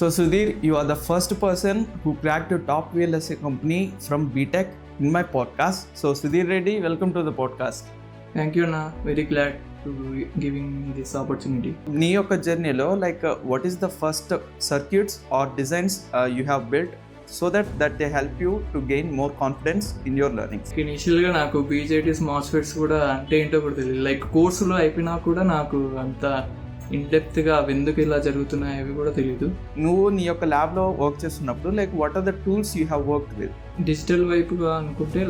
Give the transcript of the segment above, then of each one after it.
So Sudhir, you are the first person who cracked a top VLSA company from BTech in my podcast. So Sudhir Reddy, welcome to the podcast. Thank you, Anna. Very glad to giving me this opportunity. నీ యొక్క జర్నీలో what is the first circuits or designs you have built so that they help you to gain more confidence in your learning? ఇనిషియల్గా నాకు BJTs MOSFETs కూడా అంటే ఏంటో కూడా తెలియదు. కోర్సులో అయిపోయినా కూడా నాకు అంత ఇన్డెప్త్గా అవి ఎందుకు ఇలా జరుగుతున్నాయి అవి కూడా తెలియదు. నువ్వు నీ యొక్క ల్యాబ్లో వర్క్ చేస్తున్నప్పుడు what are the tools you have worked with? Digital వైపుగా అనుకుంటే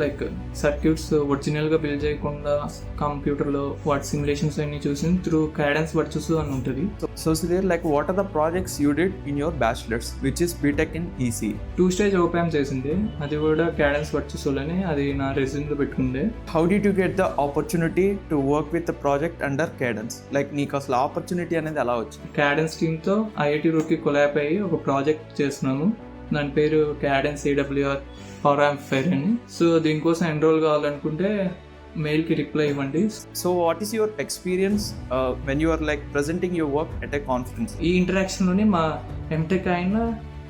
సర్క్యూట్స్ ఒరిజినల్గా బిల్డ్ చేయకుండా కంప్యూటర్లో వాటి సిమ్యులేషన్స్ అన్ని చూసి త్రూ క్యాడెన్స్ వర్చెస్ అని ఉంటుంది. So Sudhir, what are the projects you did in your bachelor's, which is BTech in ECE? 2-stage OPAM చేసింది, అది కూడా క్యాడెన్స్ వర్చెస్ వల్లనే అది నా రెజ్యూమ్లో పెట్టుకుందే. How did you get the opportunity to work with the project under Cadence? నీకు అసలు opportunity అనేది ఎలా వచ్చింది? క్యాడెన్స్ టీమ్తో IIT రూర్కీ కొలాబ్ అయ్యి ఒక ప్రాజెక్ట్ చేస్తున్నాము. దాని పేరు క్యాడెన్స్ AWR పవర్ యాంప్లిఫైర్ అని. సో దీనికోసం ఎన్రోల్ కావాలనుకుంటే మెయిల్కి రిప్లై ఇవ్వండి. So what is your experience when you are presenting your work at a conference? ఈ ఇంటరాక్షన్లోని మా ఎంటెక్ ఆయన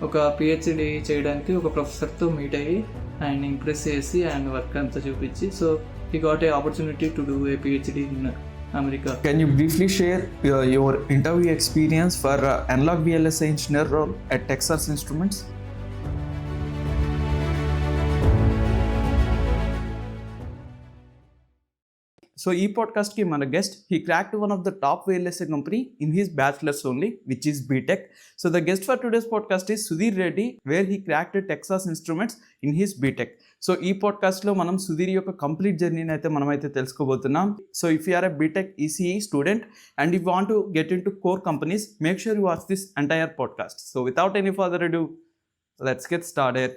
ఒక PhD చేయడానికి ఒక ప్రొఫెసర్తో మీట్ అయ్యి ఆయన ఇంప్రెస్ చేసి ఆయన వర్క్ అంతా చూపించి so he got a opportunity to do a PhD in America. Can you briefly share your interview experience for analog VLSI engineer role at Texas Instruments? So ఈ పాడ్కాస్ట్కి మన guest he cracked one of the top VLSA company in his bachelors only, which is BTech. So the guest for today's podcast is Sudheer Reddy, where he cracked Texas instruments in his BTech. So ఈ పాడ్కాస్ట్లో మనం సుధీర్ యొక్క complete జర్నీని అయితే మనమైతే తెలుసుకోబోతున్నాం. So if you are a BTech ECE student and you want to get in to core companies, make sure you watch this entire podcast. So without any further ado, let's get started.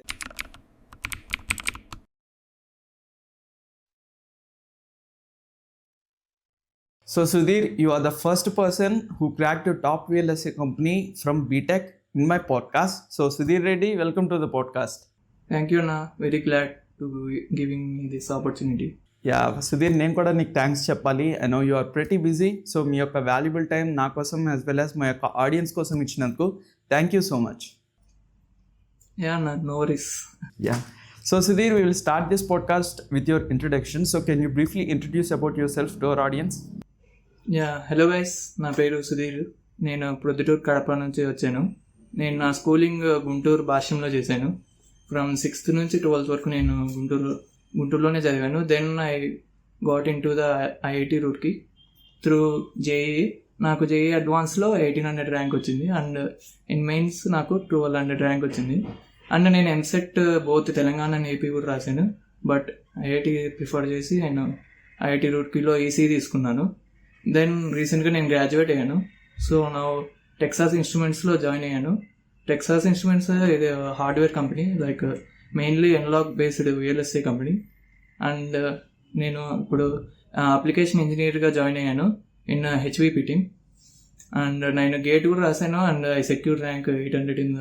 So Sudhir, you are the first person who cracked a top VLSA company from BTech in my podcast. So Sudhir Reddy, welcome to the podcast. Thank you, Anna. Very glad to giving me this opportunity. Yeah, Sudhir, నేను కూడా నీకు thanks చెప్పాలి. I know you are pretty busy. So మీ యొక్క valuable time నా కోసం as well as మా యొక్క ఆడియన్స్ కోసం ఇచ్చినందుకు thank you so much. Yeah, Anna, no worries. Yeah. So Sudhir, we will start this podcast with your introduction. So can you briefly introduce about yourself to our audience? Hello guys, నా పేరు సుధీర్. నేను ప్రొద్దుటూరు కడప నుంచి వచ్చాను. నేను నా schooling Guntur భాష్యంలో చేశాను. From 6th నుంచి 12th వరకు నేను గుంటూరులోనే చదివాను. Then I got in to the IIT Roorkee through JEE. నాకు JEE అడ్వాన్స్లో 1800 ర్యాంక్ వచ్చింది అండ్ ఇన్ మెయిన్స్ నాకు 1200 ర్యాంక్ వచ్చింది. అండ్ నేను EAMCET both Telangana and AP కూడా రాశాను. బట్ IIT ప్రిఫర్ చేసి నేను IIT రూర్కీలో ECE తీసుకున్నాను. దెన్ రీసెంట్గా నేను గ్రాడ్యుయేట్ అయ్యాను. సో నా టెక్సాస్ ఇన్స్ట్రుమెంట్స్లో జాయిన్ అయ్యాను. టెక్సాస్ ఇన్స్ట్రుమెంట్స్ ఇది hardware company, mainly analog based VLSA company. And నేను ఇప్పుడు అప్లికేషన్ ఇంజనీర్గా జాయిన్ అయ్యాను ఇన్ HVP టీమ్. అండ్ నేను గేట్ కూడా రాశాను and I secure rank 800 in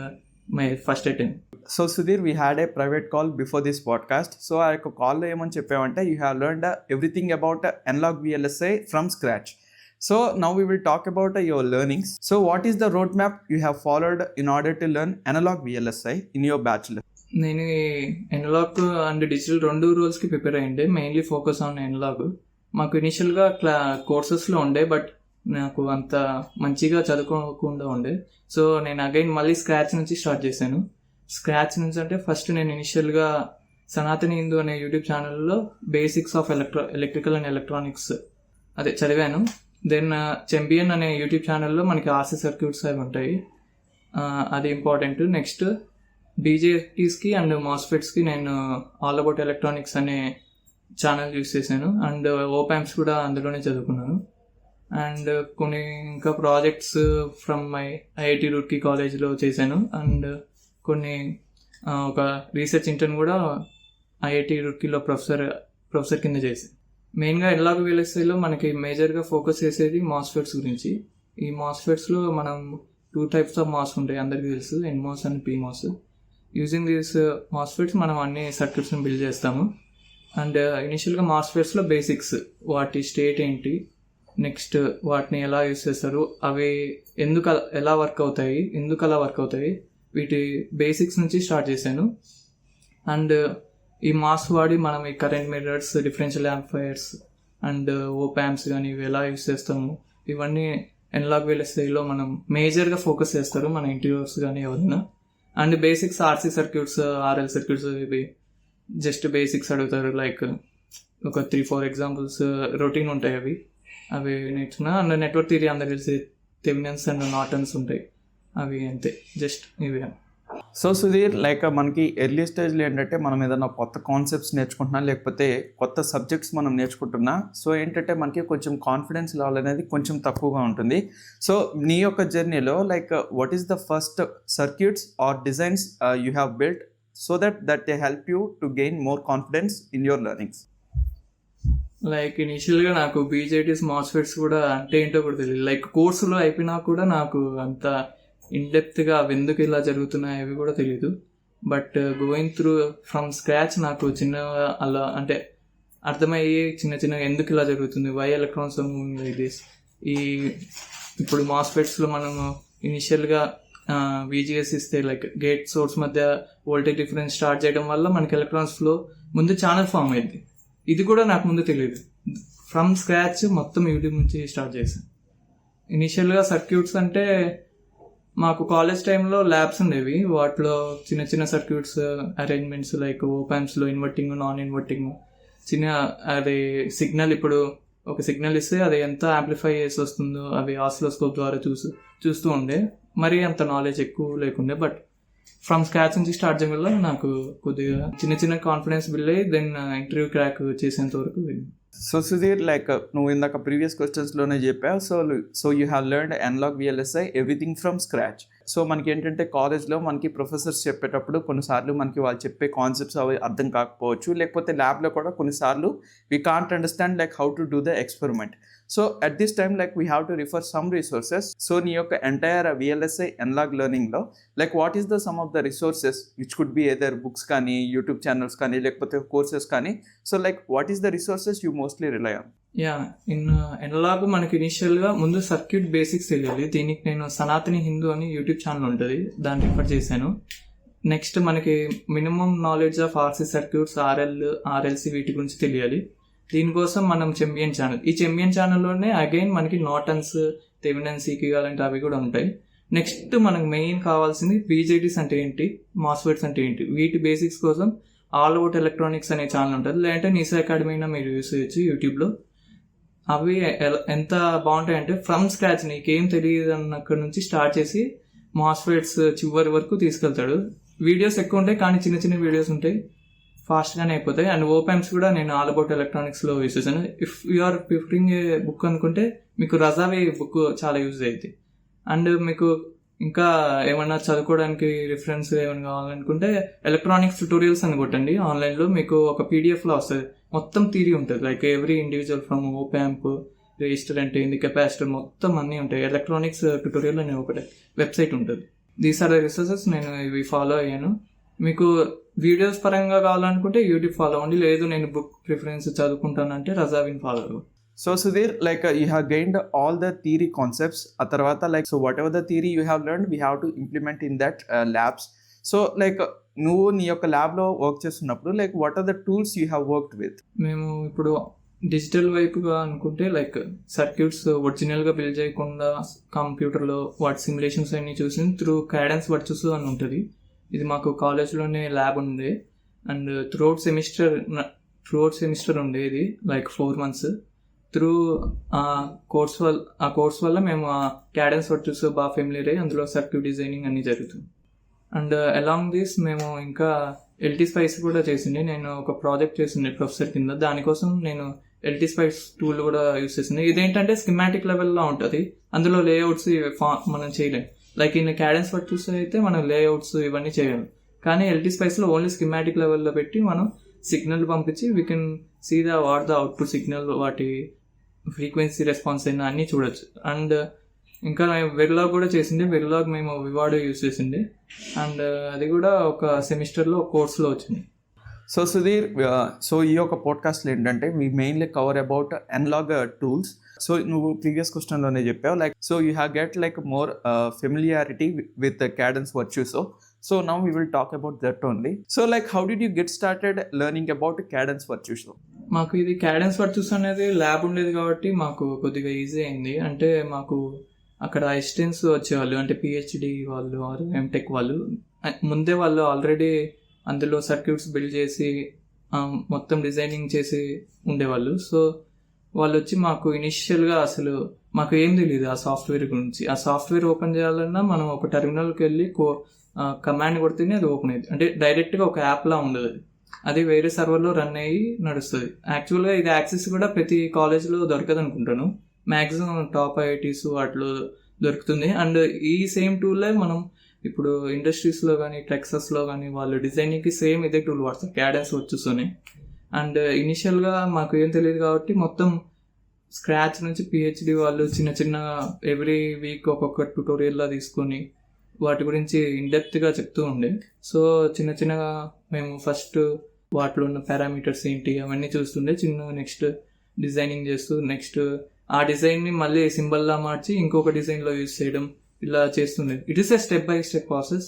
my first attempt. So Sudhir, we had a private call before this podcast. So ఆ యొక్క కాల్లో ఏమని చెప్పామంటే you have learned everything about analog VLSA from scratch. So now we will talk about your learnings. So what is the road map you have followed in order to learn analog VLSA in your bachelor? నేను analog and digital 2 రోల్స్కి prepare అయ్యిండే. Mainly focus on analog. మాకు ఇనిషియల్గా కోర్సెస్లో ఉండే, but నాకు అంత మంచిగా చదువుకోకుండా ఉండే. సో నేను అగైన్ మళ్ళీ స్క్రాచ్ నుంచి స్టార్ట్ చేశాను. స్క్రాచ్ నుంచి అంటే ఫస్ట్ నేను ఇనిషియల్గా సనాతని హిందూ అనే యూట్యూబ్ ఛానల్లో basics of electrical and electronics అదే చదివాను. దెన్ చెంపియన్ అనే యూట్యూబ్ ఛానల్లో మనకి RC సర్క్యూట్స్ అవి ఉంటాయి, అది ఇంపార్టెంట్. నెక్స్ట్ BJTస్కి అండ్ MOSFETస్కి నేను ఆల్ అబౌట్ ఎలక్ట్రానిక్స్ అనే ఛానల్ యూస్ చేశాను. అండ్ ఓపామ్స్ కూడా అందులోనే చదువుకున్నాను. అండ్ కొన్ని ఇంకా projects from my IIT Roorkee కాలేజ్లో చేశాను. అండ్ కొన్ని ఒక రీసెర్చ్ ఇంటర్న్ కూడా IIT రూర్కీలో ప్రొఫెసర్ కింద చేశాను. మెయిన్గా అనలాగ్ VLSAలో మనకి మేజర్గా ఫోకస్ చేసేది MOSFETs గురించి. ఈ MOSFETస్లో మనం 2 types ఆఫ్ MOS ఉంటాయి, అందరికీ తెలుసు, NMOS and PMOS. Using these MOSFETs మనం అన్ని సర్క్యూట్స్ని బిల్డ్ చేస్తాము. అండ్ ఇనిషియల్గా MOSFETస్లో బేసిక్స్, వాటి స్టేట్ ఏంటి, నెక్స్ట్ వాటిని ఎలా యూస్ చేస్తారు, అవి ఎలా వర్క్ అవుతాయి, ఎందుకు అలా వర్క్ అవుతాయి, వీటి బేసిక్స్ నుంచి స్టార్ట్ చేశాను. అండ్ ఈ మాస్ వాడి మనం ఈ current mirrors, differential amplifiers and op amps కానీ ఇవి ఎలా యూస్ చేస్తాము, ఇవన్నీ ఎనలాగ్ VLSIలో మనం మేజర్గా ఫోకస్ చేస్తారు మన ఇంటీరియర్స్ కానీ ఎవరైనా. And basics RC circuits, RL circuits, ఇవి జస్ట్ బేసిక్స్ అడుగుతారు. లైక్ ఒక 3-4 ఎగ్జాంపుల్స్ రొటీన్ ఉంటాయి, అవి నేర్చుకున్నా. అండ్ నెట్వర్క్ థియరీ అందరికి తెలిసి థెవెనిన్స్ అండ్ నార్టన్స్ ఉంటాయి, అవి అంతే, జస్ట్ ఇవి. సో సుధీర్, లైక్ మనకి ఎర్లీ స్టేజ్లో ఏంటంటే మనం ఏదైనా కొత్త కాన్సెప్ట్స్ నేర్చుకుంటున్నా లేకపోతే కొత్త సబ్జెక్ట్స్ మనం నేర్చుకుంటున్నా, సో ఏంటంటే మనకి కొంచెం కాన్ఫిడెన్స్ లెవెల్ అనేది కొంచెం తక్కువగా ఉంటుంది. సో నీ యొక్క జర్నీలో like what is the first circuits or designs you have built so that they help you to gain more confidence in your learnings? Like ఇనిషియల్గా నాకు BJTs, MOSFETs కూడా అంటే ఏంటో కూడా తెలియదు. లైక్ కోర్సులో అయిపోయినా కూడా నాకు అంత ఇన్డెప్త్గా అవి ఎందుకు ఇలా జరుగుతున్నాయి అవి కూడా తెలియదు. But going through from scratch నాకు చిన్నగా అలా అంటే అర్థమయ్యి చిన్న ఎందుకు ఇలా జరుగుతుంది, why electrons moving like this. ఇప్పుడు MOSFETస్లో మనము ఇనిషియల్గా VGS ఇస్తే లైక్ గేట్ సోర్స్ మధ్య వోల్టేజ్ డిఫరెన్స్ స్టార్ట్ చేయడం వల్ల మనకి ఎలక్ట్రాన్స్ ఫ్లో ముందు ఛానల్ ఫామ్ అయింది. ఇది కూడా నాకు ముందు తెలియదు. ఫ్రమ్ స్క్రాచ్ మొత్తం యూట్యూబ్ నుంచి స్టార్ట్ చేశాను. ఇనిషియల్గా సర్క్యూట్స్ అంటే మాకు కాలేజ్ టైంలో ల్యాబ్స్ ఉండేవి, వాటిలో చిన్న సర్క్యూట్స్ అరేంజ్మెంట్స్ లైక్ ఓప్ యాంప్స్లో ఇన్వర్టింగ్, నాన్ ఇన్వర్టింగ్, అది సిగ్నల్, ఇప్పుడు ఒక సిగ్నల్ ఇస్తే అది ఎంత యాంప్లిఫై చేసి వస్తుందో అవి ఆసిలోస్కోప్ ద్వారా చూస్తూ ఉండే. మరీ అంత నాలెడ్జ్ ఎక్కువ లేకుండే. బట్ ఫ్రమ్ స్క్రాచ్ నుంచి స్టార్ట్ చేయడం వల్ల నాకు కొద్దిగా చిన్న కాన్ఫిడెన్స్ బిల్డ్ అయ్యి దెన్ ఇంటర్వ్యూ క్రాక్ చేసేంత వరకు. సో సుధీర్, లైక్ నువ్వు ఇందాక ప్రీవియస్ క్వశ్చన్స్లోనే చెప్పావు, so you have learned analog VLSI everything from scratch. So మనకి ఏంటంటే కాలేజ్లో మనకి ప్రొఫెసర్స్ చెప్పేటప్పుడు కొన్నిసార్లు మనకి వాళ్ళు చెప్పే కాన్సెప్ట్స్ అవి అర్థం కాకపోవచ్చు, లేకపోతే ల్యాబ్లో కూడా కొన్నిసార్లు we can't understand like how to do the experiment. So at this time like we have to refer some resources. So నీ యొక్క ఎంటైర్ VLSI అనలాగ్ లెర్నింగ్లో like what is the some of the resources which could be either books కానీ, YouTube channels కానీ, లేకపోతే courses కానీ. So like what is the resources you mostly rely on? In analog మనకి ఇనిషియల్గా ముందు circuit basics తెలియాలి. దీనికి నేను సనాతని హిందూ అని యూట్యూబ్ ఛానల్ ఉంటుంది, దాన్ని రిఫర్ చేశాను. నెక్స్ట్ మనకి minimum knowledge of RC circuits, RL, RLC వీటి గురించి తెలియాలి. దీనికోసం మనం చెంబియన్ ఛానల్, ఈ చెంబియన్ ఛానల్లోనే అగైన్ మనకి నార్టన్స్, థెవెనిన్స్ ఈక్వివాలెంట్ అవి కూడా ఉంటాయి. నెక్స్ట్ మనకు మెయిన్ కావాల్సింది BJTs అంటే ఏంటి, MOSFETs అంటే ఏంటి, వీటి బేసిక్స్ కోసం ఆల్ అవుట్ ఎలక్ట్రానిక్స్ అనే ఛానల్ ఉంటుంది, లేదంటే నిసా అకాడమీ అయినా మీరు యూస్ చేయొచ్చు యూట్యూబ్లో. అవి ఎంత బాగుంటాయంటే ఫ్రమ్ స్క్రాచ్ నీకేం తెలియదు అన్నక్కడి నుంచి స్టార్ట్ చేసి MOSFETs చివరి వరకు తీసుకెళ్తాడు. వీడియోస్ ఎక్కువ ఉంటాయి కానీ చిన్న వీడియోస్ ఉంటాయి, ఫాస్ట్గానే అయిపోతాయి. అండ్ ఓప్ యాంప్స్ కూడా నేను ఆల్ అబౌట్ ఎలక్ట్రానిక్స్లో యూస్ చేశాను. If you are preferring a book అనుకుంటే మీకు రజావే బుక్ చాలా యూజ్ అవుతుంది. అండ్ మీకు ఇంకా ఏమన్నా చదువుకోవడానికి రిఫరెన్స్ ఏమైనా కావాలనుకుంటే ఎలక్ట్రానిక్స్ ట్యూటోరియల్స్ అని కొట్టండి ఆన్లైన్లో, మీకు ఒక PDFలో వస్తుంది, మొత్తం థియరీ ఉంటుంది. Like every individual from op amp, resistor అంటే ఏంది, కెపాసిటర్, మొత్తం అన్నీ ఉంటాయి. ఎలక్ట్రానిక్స్ ట్యూటోరియల్ అనే ఒకటి వెబ్సైట్ ఉంటుంది. These are the resources. నేను ఇవి ఫాలో అయ్యాను. మీకు వీడియోస్ పరంగా కావాలనుకుంటే యూట్యూబ్ ఫాలో అవ్వండి, లేదు నేను బుక్ ప్రిఫరెన్స్ చదువుకుంటానంటే రజావిన్ ఫాలో అవ్వండి. So Sudhir, like you have gained all the theory concepts. A tarvata like so whatever the theory you have learned, we have to implement in that labs. So like నువ్వు నీ యొక్క ల్యాబ్లో work చేస్తున్నప్పుడు like what are the tools you have worked with? మేము ఇప్పుడు digital వైపుగా అనుకుంటే like circuits ఒరిజినల్గా బిల్డ్ చేయకుండా కంప్యూటర్లో వాటి సిమ్యులేషన్స్ అన్ని చూసి త్రూ క్యాడెన్స్ వర్చెస్ అని ఉంటుంది. ఇది మాకు కాలేజ్లోనే ల్యాబ్ ఉంది. అండ్ త్రూఅవుట్ సెమిస్టర్ ఉండేది లైక్ 4 months. త్రూ ఆ కోర్స్ వల్ల మేము ఆ క్యాడెన్స్ వర్చెస్ బాగా ఫెమిలియర్ అయ్యి అందులో సర్క్యూట్ డిజైనింగ్ అన్నీ జరుగుతుంది. అండ్ అలాంగ్ దిస్ మేము ఇంకా LT Spice కూడా చేసింది. నేను ఒక ప్రాజెక్ట్ చేసింది ప్రొఫెసర్ కింద, దానికోసం నేను LT Spice టూల్ కూడా యూస్ చేసింది. ఇదేంటంటే స్కిమాటిక్ లెవెల్లో ఉంటుంది, అందులో లేఅవుట్స్ మనం చేయలేం. లైక్ ఇన్ క్యాడెన్స్ వర్చెస్ అయితే మనం లేఅవుట్స్ ఇవన్నీ చేయలేం, కానీ LT Spiceలో ఓన్లీ స్కిమాటిక్ లెవెల్లో పెట్టి మనం సిగ్నల్ పంపించి we can see the output signal, వాటి ఫ్రీక్వెన్సీ రెస్పాన్స్ అయినా అన్నీ చూడొచ్చు. అండ్ ఇంకా వెరిలాగ్ కూడా చేసింది. వెరిలాగ్ మేము వివాడో యూస్ చేసింది. అండ్ అది కూడా ఒక సెమిస్టర్లో కోర్స్లో వచ్చింది. సో సుధీర్, సో ఈ యొక్క పాడ్కాస్ట్లో ఏంటంటే we mainly cover about analog tools. So నువ్వు ప్రీవియస్ క్వశ్చన్లోనే చెప్పావు like so you have get like more familiarity with Cadence Virtuoso. So now we will talk about that only. So like how did you get started learning about Cadence Virtuoso? మాకు ఇది Cadence Virtuoso అనేది lab ఉండేది కాబట్టి మాకు కొద్దిగా easy అయింది. అంటే మాకు అక్కడ అసిస్టెంట్స్ వచ్చేవాళ్ళు, అంటే పిహెచ్డి వాళ్ళు ఆర్ ఎంటెక్ వాళ్ళు. ముందే వాళ్ళు ఆల్రెడీ అందులో సర్క్యూట్స్ బిల్డ్ చేసి మొత్తం డిజైనింగ్ చేసి ఉండేవాళ్ళు. సో వాళ్ళు వచ్చి మాకు ఇనిషియల్గా అసలు మాకు ఏం తెలియదు ఆ సాఫ్ట్వేర్ గురించి. ఆ సాఫ్ట్వేర్ ఓపెన్ చేయాలన్నా మనం ఒక టెర్మినల్కి వెళ్ళి కమాండ్ కొడితేనే అది ఓపెన్ అయ్యింది. అంటే డైరెక్ట్గా ఒక యాప్లా ఉండదు, అది వేరే సర్వర్లో రన్ అయ్యి నడుస్తుంది. యాక్చువల్గా ఇది యాక్సెస్ కూడా ప్రతి కాలేజ్లో దొరకదు అనుకుంటాను, మ్యాక్సిమం టాప్ ఐఐటీస్ వాటిలో దొరుకుతుంది. అండ్ ఈ సేమ్ టూలే మనం ఇప్పుడు ఇండస్ట్రీస్లో కానీ టెక్సస్లో కానీ వాళ్ళు డిజైనింగ్కి సేమ్ ఇదే టూల్ వాడతారు, క్యాడెన్స్ వచ్చేస్తూనే. అండ్ ఇనిషియల్గా మాకు ఏం తెలియదు కాబట్టి మొత్తం స్క్రాచ్ నుంచి పిహెచ్డి వాళ్ళు చిన్న చిన్న ఎవ్రీ వీక్ ఒక్కొక్క ట్యుటోరియల్లా తీసుకొని వాటి గురించి ఇన్డెప్త్గా చెప్తూ ఉండే. సో చిన్న చిన్నగా మేము ఫస్ట్ వాటిలో ఉన్న పారామీటర్స్ ఏంటి అవన్నీ చూస్తుండే, నెక్స్ట్ డిజైనింగ్ చేస్తూ నెక్స్ట్ ఆ డిజైన్ని మళ్ళీ సింబల్లా మార్చి ఇంకొక డిజైన్లో యూజ్ చేయడం ఇలా చేస్తుండే. It is a step by step process.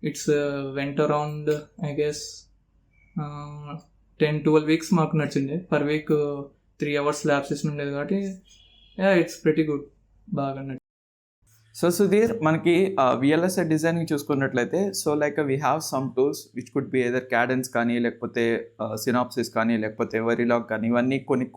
It's went around I guess 10-12 weeks మాకు నచ్చింది. Per week 3 hours lab session ఉండేది కాబట్టి ఇట్స్ ప్రెటీ గుడ్, బాగా నచ్చింది. సో సుధీర్, మనకి విఎల్ఎస్ఐ డిజైనింగ్ చూసుకున్నట్లయితే so like we have some tools which could be either Cadence కానీ లేకపోతే సినాప్సిస్ కానీ లేకపోతే వెరిలాగ్ కానీ, ఇవన్నీ కొన్ని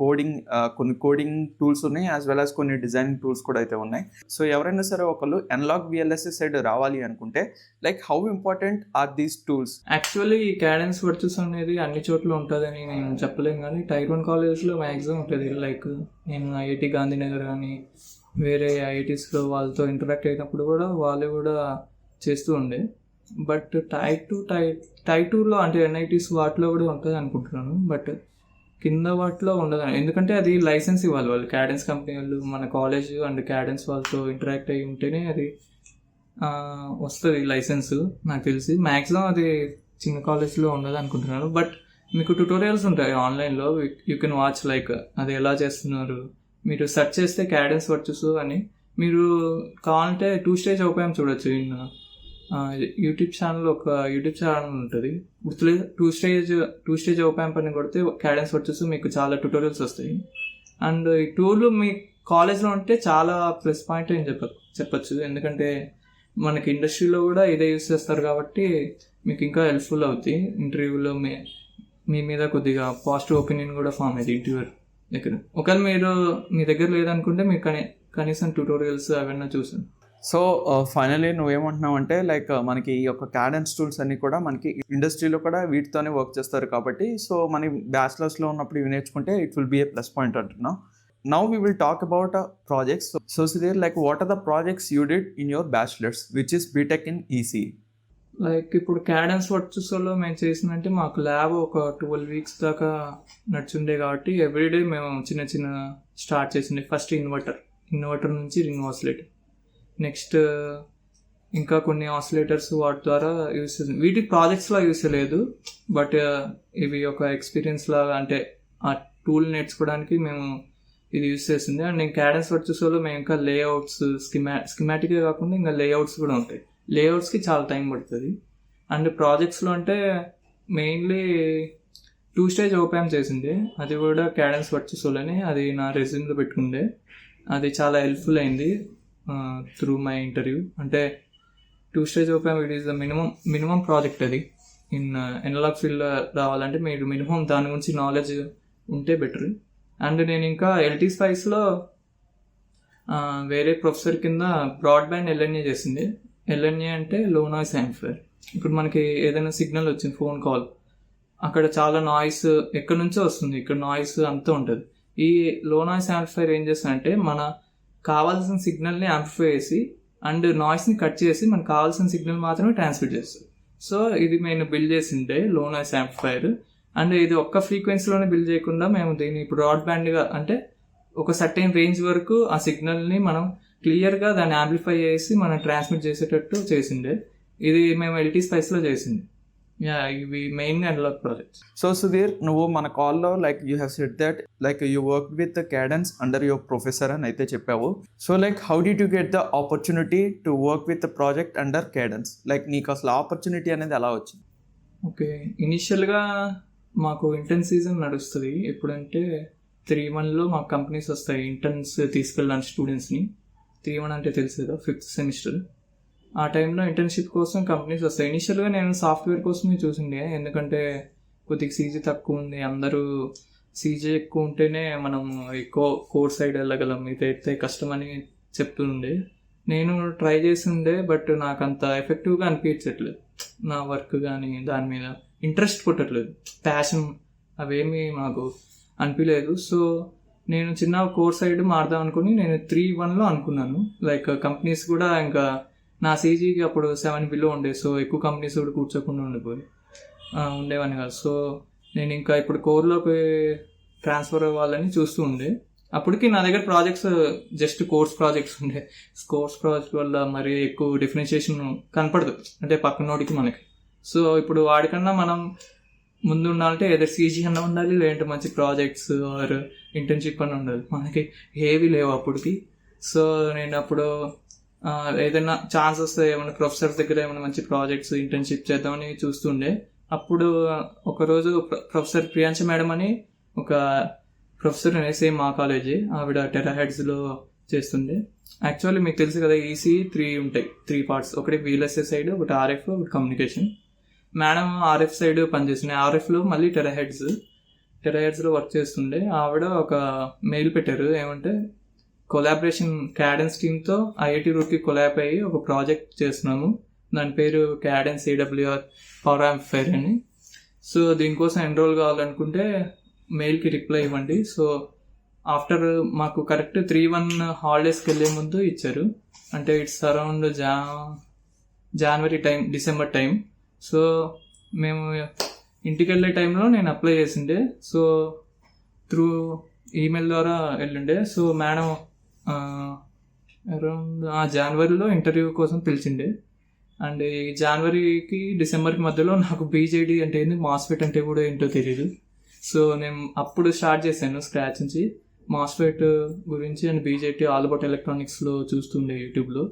కోడింగ్ టూల్స్ ఉన్నాయి, యాజ్ వెల్ యాజ్ కొన్ని డిజైనింగ్ టూల్స్ కూడా అయితే ఉన్నాయి. సో ఎవరైనా సరే ఒకళ్ళు ఎనలాగ్ విఎల్ఎస్ఐ సైడ్ రావాలి అనుకుంటే like how important are these tools? Actually ఈ క్యాడెన్స్ వర్చ్యూస్ అనేది అన్ని చోట్ల ఉంటుందని నేను చెప్పలేను, కానీ టైర్ 1 కాలేజ్లో మ్యాక్సిమం ఉంటుంది. లైక్ నేను ఐఐటి గాంధీనగర్ కానీ వేరే ఐఐటీస్లో వాళ్ళతో ఇంటరాక్ట్ అయినప్పుడు కూడా వాళ్ళు కూడా చేస్తూ ఉండే. బట్ టైర్ 2లో అంటే ఎన్ఐటీస్ వాటిలో కూడా ఉంటుంది అనుకుంటున్నాను, బట్ కింద వాటిలో ఉండదు. ఎందుకంటే అది లైసెన్స్ ఇవ్వాలి వాళ్ళు, క్యాడెన్స్ కంపెనీ వాళ్ళు మన కాలేజ్ అండ్ క్యాడెన్స్ వాళ్ళతో ఇంటరాక్ట్ అయ్యి ఉంటేనే అది వస్తుంది లైసెన్స్. నాకు తెలిసి మ్యాక్సిమం అది చిన్న కాలేజ్లో ఉండదు అనుకుంటున్నాను. బట్ మీకు ట్యుటోరియల్స్ ఉంటాయి ఆన్లైన్లో, యూ కెన్ వాచ్ లైక్ అది ఎలా చేస్తున్నారు. మీరు సెర్చ్ చేస్తే క్యాడెన్స్ వర్చ్యూస్ అని మీరు కావాలంటే 2 stage ఓపెన్ చూడొచ్చు. ఇన్ యూట్యూబ్ ఛానల్ ఒక యూట్యూబ్ ఛానల్ ఉంటుంది, గుర్తులేదు, 2 stage ఓపెన్ పని కొడితే క్యాడెన్స్ వర్చ్యూస్ మీకు చాలా ట్యుటోరియల్స్ వస్తాయి. అండ్ ఈ టూల్ మీ కాలేజ్లో ఉంటే చాలా ప్లస్ పాయింట్ అని చెప్పచ్చు. ఎందుకంటే మనకి ఇండస్ట్రీలో కూడా ఇదే యూస్ చేస్తారు కాబట్టి మీకు ఇంకా హెల్ప్ఫుల్ అవుతుంది. ఇంటర్వ్యూలో మీ మీద కొద్దిగా పాజిటివ్ ఒపీనియన్ కూడా ఫామ్ అయ్యింది ఇంటర్వ్యూ దగ్గర. ఒకవేళ మీ దగ్గర లేదనుకుంటే మీరు కనీసం ట్యూటోరియల్స్ అవన్నీ చూసాను. సో ఫైనలీ నువ్వేమంటున్నావు అంటే లైక్ మనకి ఈ యొక్క క్యాడెన్స్ టూల్స్ అన్ని కూడా మనకి ఇండస్ట్రీలో కూడా వీటితోనే వర్క్ చేస్తారు కాబట్టి సో మన బ్యాచిలర్స్లో ఉన్నప్పుడు ఇవి నేర్చుకుంటే it will be A plus point అంటున్నావు. Now we will talk about projects. So Sudhir, like what are the projects you did in your bachelor's, which is BTech in EC? Like ఇప్పుడు Cadence వర్చ్యూస్లో మేము చేసిందంటే మాకు lab ఒక 12 weeks దాకా నడుచుండే కాబట్టి everyday మేము చిన్న స్టార్ట్ చేసిండే. ఫస్ట్ ఇన్వర్టర్ నుంచి రింగ్ ఆసిలేటర్, నెక్స్ట్ ఇంకా కొన్ని ఆసిలేటర్స్ వాటి ద్వారా యూస్ చేసింది. వీటి ప్రాజెక్ట్స్లో యూస్ చేయలేదు, బట్ ఇవి ఒక ఎక్స్పీరియన్స్ లాగా, అంటే ఆ టూల్ నేర్చుకోవడానికి మేము ఇది యూస్ చేసింది. అండ్ నేను క్యాడెన్స్ వర్చ్యూస్లో మేము ఇంకా లేఅవుట్స్ స్కిమాటిక్గా కాకుండా ఇంకా లేఅవుట్స్ కూడా ఉంటాయి. లేఅవుట్స్కి చాలా టైం పడుతుంది. అండ్ ప్రాజెక్ట్స్లో అంటే మెయిన్లీ 2 stage ఓపెన్ చేసిండే, అది కూడా క్యాడెన్స్ వర్చ్యూస్లోనే. అది నా రెజ్యూమ్లో పెట్టుకుండే, అది చాలా హెల్ప్ఫుల్ అయింది త్రూ మై ఇంటర్వ్యూ. అంటే 2 stage open it is the minimum project. అది ఎనలాగ్ ఫీల్డ్ రావాలంటే మీరు మినిమం దాని గురించి నాలెడ్జ్ ఉంటే బెటర్. అండ్ నేను ఇంకా LT స్పైస్లో వేరే ప్రొఫెసర్ కింద బ్రాడ్బ్యాండ్ LNA చేసింది. LNA అంటే లో నాయిస్ యాంప్లిఫైయర్. ఇప్పుడు మనకి ఏదైనా సిగ్నల్ వచ్చింది, ఫోన్ కాల్, అక్కడ చాలా నాయిస్ ఎక్కడి నుంచో వస్తుంది, ఇక్కడ నాయిస్ అంతా ఉంటుంది. ఈ లో నాయిస్ యాంప్లిఫైయర్ ఏం చేస్తుందంటే మన కావాల్సిన సిగ్నల్ని యాంప్లిఫై చేసి అండ్ నాయిస్ని కట్ చేసి మనకు కావాల్సిన సిగ్నల్ మాత్రమే ట్రాన్స్మిట్ చేస్తుంది. సో ఇది నేను బిల్డ్ చేసిండే లో నాయిస్ యాంప్లిఫైయర్. అండ్ ఇది ఒక్క ఫ్రీక్వెన్సీలోనే బిల్డ్ చేయకుండా మేము దీన్ని బ్రాడ్బ్యాండ్గా, అంటే ఒక సర్టెన్ రేంజ్ వరకు ఆ సిగ్నల్ని మనం క్లియర్గా దాన్ని యాంప్లిఫై చేసి మనం ట్రాన్స్మిట్ చేసేటట్టు చేసిండే. ఇది మేము LT స్పైస్లో చేసింది. యా ఇవి మెయిన్గా అనలాగ్ ప్రాజెక్ట్స్. సో సుధీర్, నువ్వు మన కాల్లో like you have said that like you work with Cadence under your professor అని అయితే చెప్పావు. So like how did you get the opportunity to work with the project under Cadence? Like నీకు అసలు opportunity అనేది ఎలా వచ్చింది? ఓకే, ఇనిషియల్గా మాకు ఇంటర్న్ సీజన్ నడుస్తుంది. ఎప్పుడంటే 3-1లో మాకు కంపెనీస్ వస్తాయి ఇంటర్న్స్ తీసుకెళ్ళడానికి స్టూడెంట్స్ని. 3-1 అంటే తెలుసు కదా, 5th సెమిస్టర్. ఆ టైంలో ఇంటర్న్షిప్ కోసం కంపెనీస్ వస్తాయి. ఇనిషియల్గా నేను సాఫ్ట్వేర్ కోసమే చూసిండే, ఎందుకంటే కొద్దిగా సీజీ తక్కువ ఉంది. అందరూ సీజీ ఎక్కువ ఉంటేనే మనం ఎక్కువ కోర్ సైడ్ వెళ్ళగలం, ఇదైతే కష్టమని చెప్తుండే. నేను ట్రై చేసిండే, బట్ నాకు అంత ఎఫెక్టివ్గా అనిపించట్లేదు. నా వర్క్ కానీ దాని మీద ఇంట్రెస్ట్ పుట్టట్లేదు, ప్యాషన్ అవేమీ మాకు అనిపించలేదు. సో నేను చిన్న కోర్ సైడ్ మారుదాం అనుకుని నేను 3-1లో అనుకున్నాను. లైక్ కంపెనీస్ కూడా ఇంకా నా సీజీకి అప్పుడు 7 బిలో ఉండే, సో ఎక్కువ కంపెనీస్ కూడా కూర్చోకుండా ఉండేవాని కాదు. సో నేను ఇంకా ఇప్పుడు కోర్లోకి ట్రాన్స్ఫర్ అవ్వాలని చూస్తూ ఉండే. అప్పటికి నా దగ్గర ప్రాజెక్ట్స్ జస్ట్ కోర్స్ ప్రాజెక్ట్స్ ఉండే. కోర్స్ ప్రాజెక్ట్ వల్ల మరి ఎక్కువ డిఫరెన్షియేషన్ కనపడదు, అంటే పక్కనోడికి మనకి. సో ఇప్పుడు వాడికన్నా మనం ముందు ఉండాలంటే ఏదో సీజీ అన్న ఉండాలి, లేదంటే మంచి ప్రాజెక్ట్స్ ఆర్ ఇంటర్న్షిప్ అని ఉండాలి. మనకి ఏవి లేవు అప్పటికి. సో నేను అప్పుడు ఏదైనా ఛాన్స్ వస్తే ఏమైనా ప్రొఫెసర్స్ దగ్గర ఏమైనా మంచి ప్రాజెక్ట్స్ ఇంటర్న్షిప్ చేద్దామని చూస్తుండే. అప్పుడు ఒకరోజు ప్రొఫెసర్ ప్రియాంశ మేడం అని ఒక ప్రొఫెసర్ సేమ్ మా కాలేజీ, ఆవిడ టెరాహెడ్స్లో చేస్తుండే. యాక్చువల్లీ మీకు తెలుసు కదా, ఈసీ 3 ఉంటాయి, 3 పార్ట్స్. ఒకటి VLSI సైడ్, ఒకటి RF, ఒకటి కమ్యూనికేషన్. మేడం RF సైడ్ పనిచేస్తుండే. RFలో మళ్ళీ టెరాహెడ్స్లో వర్క్ చేస్తుండే. ఆవిడ ఒక మెయిల్ పెట్టారు, ఏమంటే కొలాబరేషన్ క్యాడెన్స్ టీమ్తో IIT రూర్కి కొలాబ్ అయ్యి ఒక ప్రాజెక్ట్ చేస్తున్నాము, దాని పేరు క్యాడెన్స్ AWR పవర్ యాంప్లిఫైర్ అని. సో దీనికోసం ఎన్రోల్ కావాలనుకుంటే మెయిల్కి రిప్లై ఇవ్వండి. సో ఆఫ్టర్ మాకు కరెక్ట్ 3-1 హాలిడేస్కి వెళ్ళే ముందు ఇచ్చారు, అంటే it's around January time, December time. So మేము ఇంటికి వెళ్ళే టైంలో నేను అప్లై చేసిండే. సో త్రూ ఈమెయిల్ ద్వారా వెళ్ళిండే. సో మేడం అరౌండ్ జనవరిలో ఇంటర్వ్యూ కోసం పిలిచిండే. అండ్ ఈ జనవరికి డిసెంబర్కి మధ్యలో నాకు BJD అంటే ఏంటి, మాస్ఫెట్ అంటే కూడా ఏంటో తెలియదు. సో నేను అప్పుడు స్టార్ట్ చేశాను స్క్రాచ్ నుంచి మాస్ఫెట్ గురించి. అండ్ BJT ఆల్ అబౌట్ ఎలక్ట్రానిక్స్లో చూస్తుండే యూట్యూబ్లో.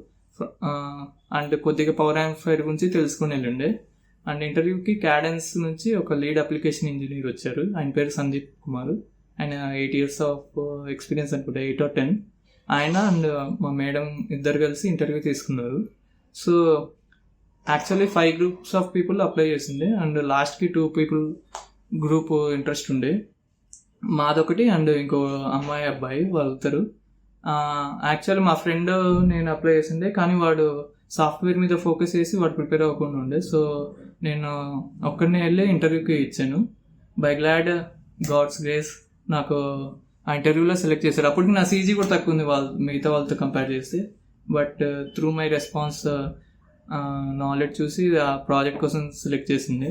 అండ్ కొద్దిగా పవర్ యాంప్లిఫైర్ గురించి తెలుసుకుని వెళ్ళిండే. అండ్ ఇంటర్వ్యూకి క్యాడెన్స్ నుంచి ఒక లీడ్ అప్లికేషన్ ఇంజనీర్ వచ్చారు, ఆయన పేరు సందీప్ కుమార్. ఆయన 8 years ఆఫ్ ఎక్స్పీరియన్స్ అనుకుంటా, 8 or 10. ఆయన అండ్ మా మేడం ఇద్దరు కలిసి ఇంటర్వ్యూ తీసుకున్నారు. So actually 5 groups of people apply చేసిండే. అండ్ లాస్ట్కి 2 people గ్రూప్ ఇంట్రెస్ట్ ఉండే, మాదొకటి అండ్ ఇంకో అమ్మాయి అబ్బాయి, వాళ్ళిద్దరు. యాక్చువల్లీ మా ఫ్రెండ్ నేను అప్లై చేసిండే, కానీ వాడు సాఫ్ట్వేర్ మీద ఫోకస్ చేసి వాడు ప్రిపేర్ అవ్వకుండా ఉండే. సో నేను ఒక్కడినే వెళ్ళి ఇంటర్వ్యూకి ఇచ్చాను. బై గ్లాడ్ గాడ్స్ గ్రేస్ నాకు ఆ ఇంటర్వ్యూలో సెలెక్ట్ చేశారు. అప్పటికి నా సీజీ కూడా తక్కువ ఉంది మిగతా వాళ్ళతో కంపేర్ చేస్తే. But through my response knowledge చూసి ఆ ప్రాజెక్ట్ కోసం సెలెక్ట్ చేసింది.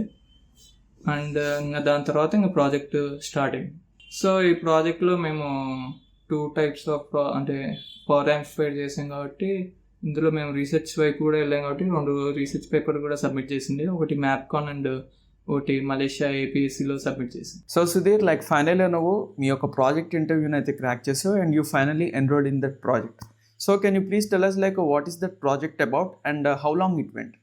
అండ్ ఇంకా దాని తర్వాత ఇంకా ప్రాజెక్ట్ స్టార్ట్ అయింది. సో ఈ ప్రాజెక్ట్లో మేము 2 types ఆఫ్ అంటే పవర్ యాంప్లిఫైర్ చేసాం కాబట్టి ఇందులో మేము రీసెర్చ్ వైపు కూడా వెళ్ళాం కాబట్టి 2 రీసెర్చ్ పేపర్ కూడా సబ్మిట్ చేసింది. ఒకటి మ్యాప్కాన్ అండ్ ఒకటి మలేషియా APSCలో సబ్మిట్ చేసింది. సో సుధీర్, లైక్ ఫైనల్గా నువ్వు మీ యొక్క ప్రాజెక్ట్ ఇంటర్వ్యూని అయితే క్రాక్ చేసావు and you finally enrolled in that project. So can you please tell us like what is that project about and how long it went?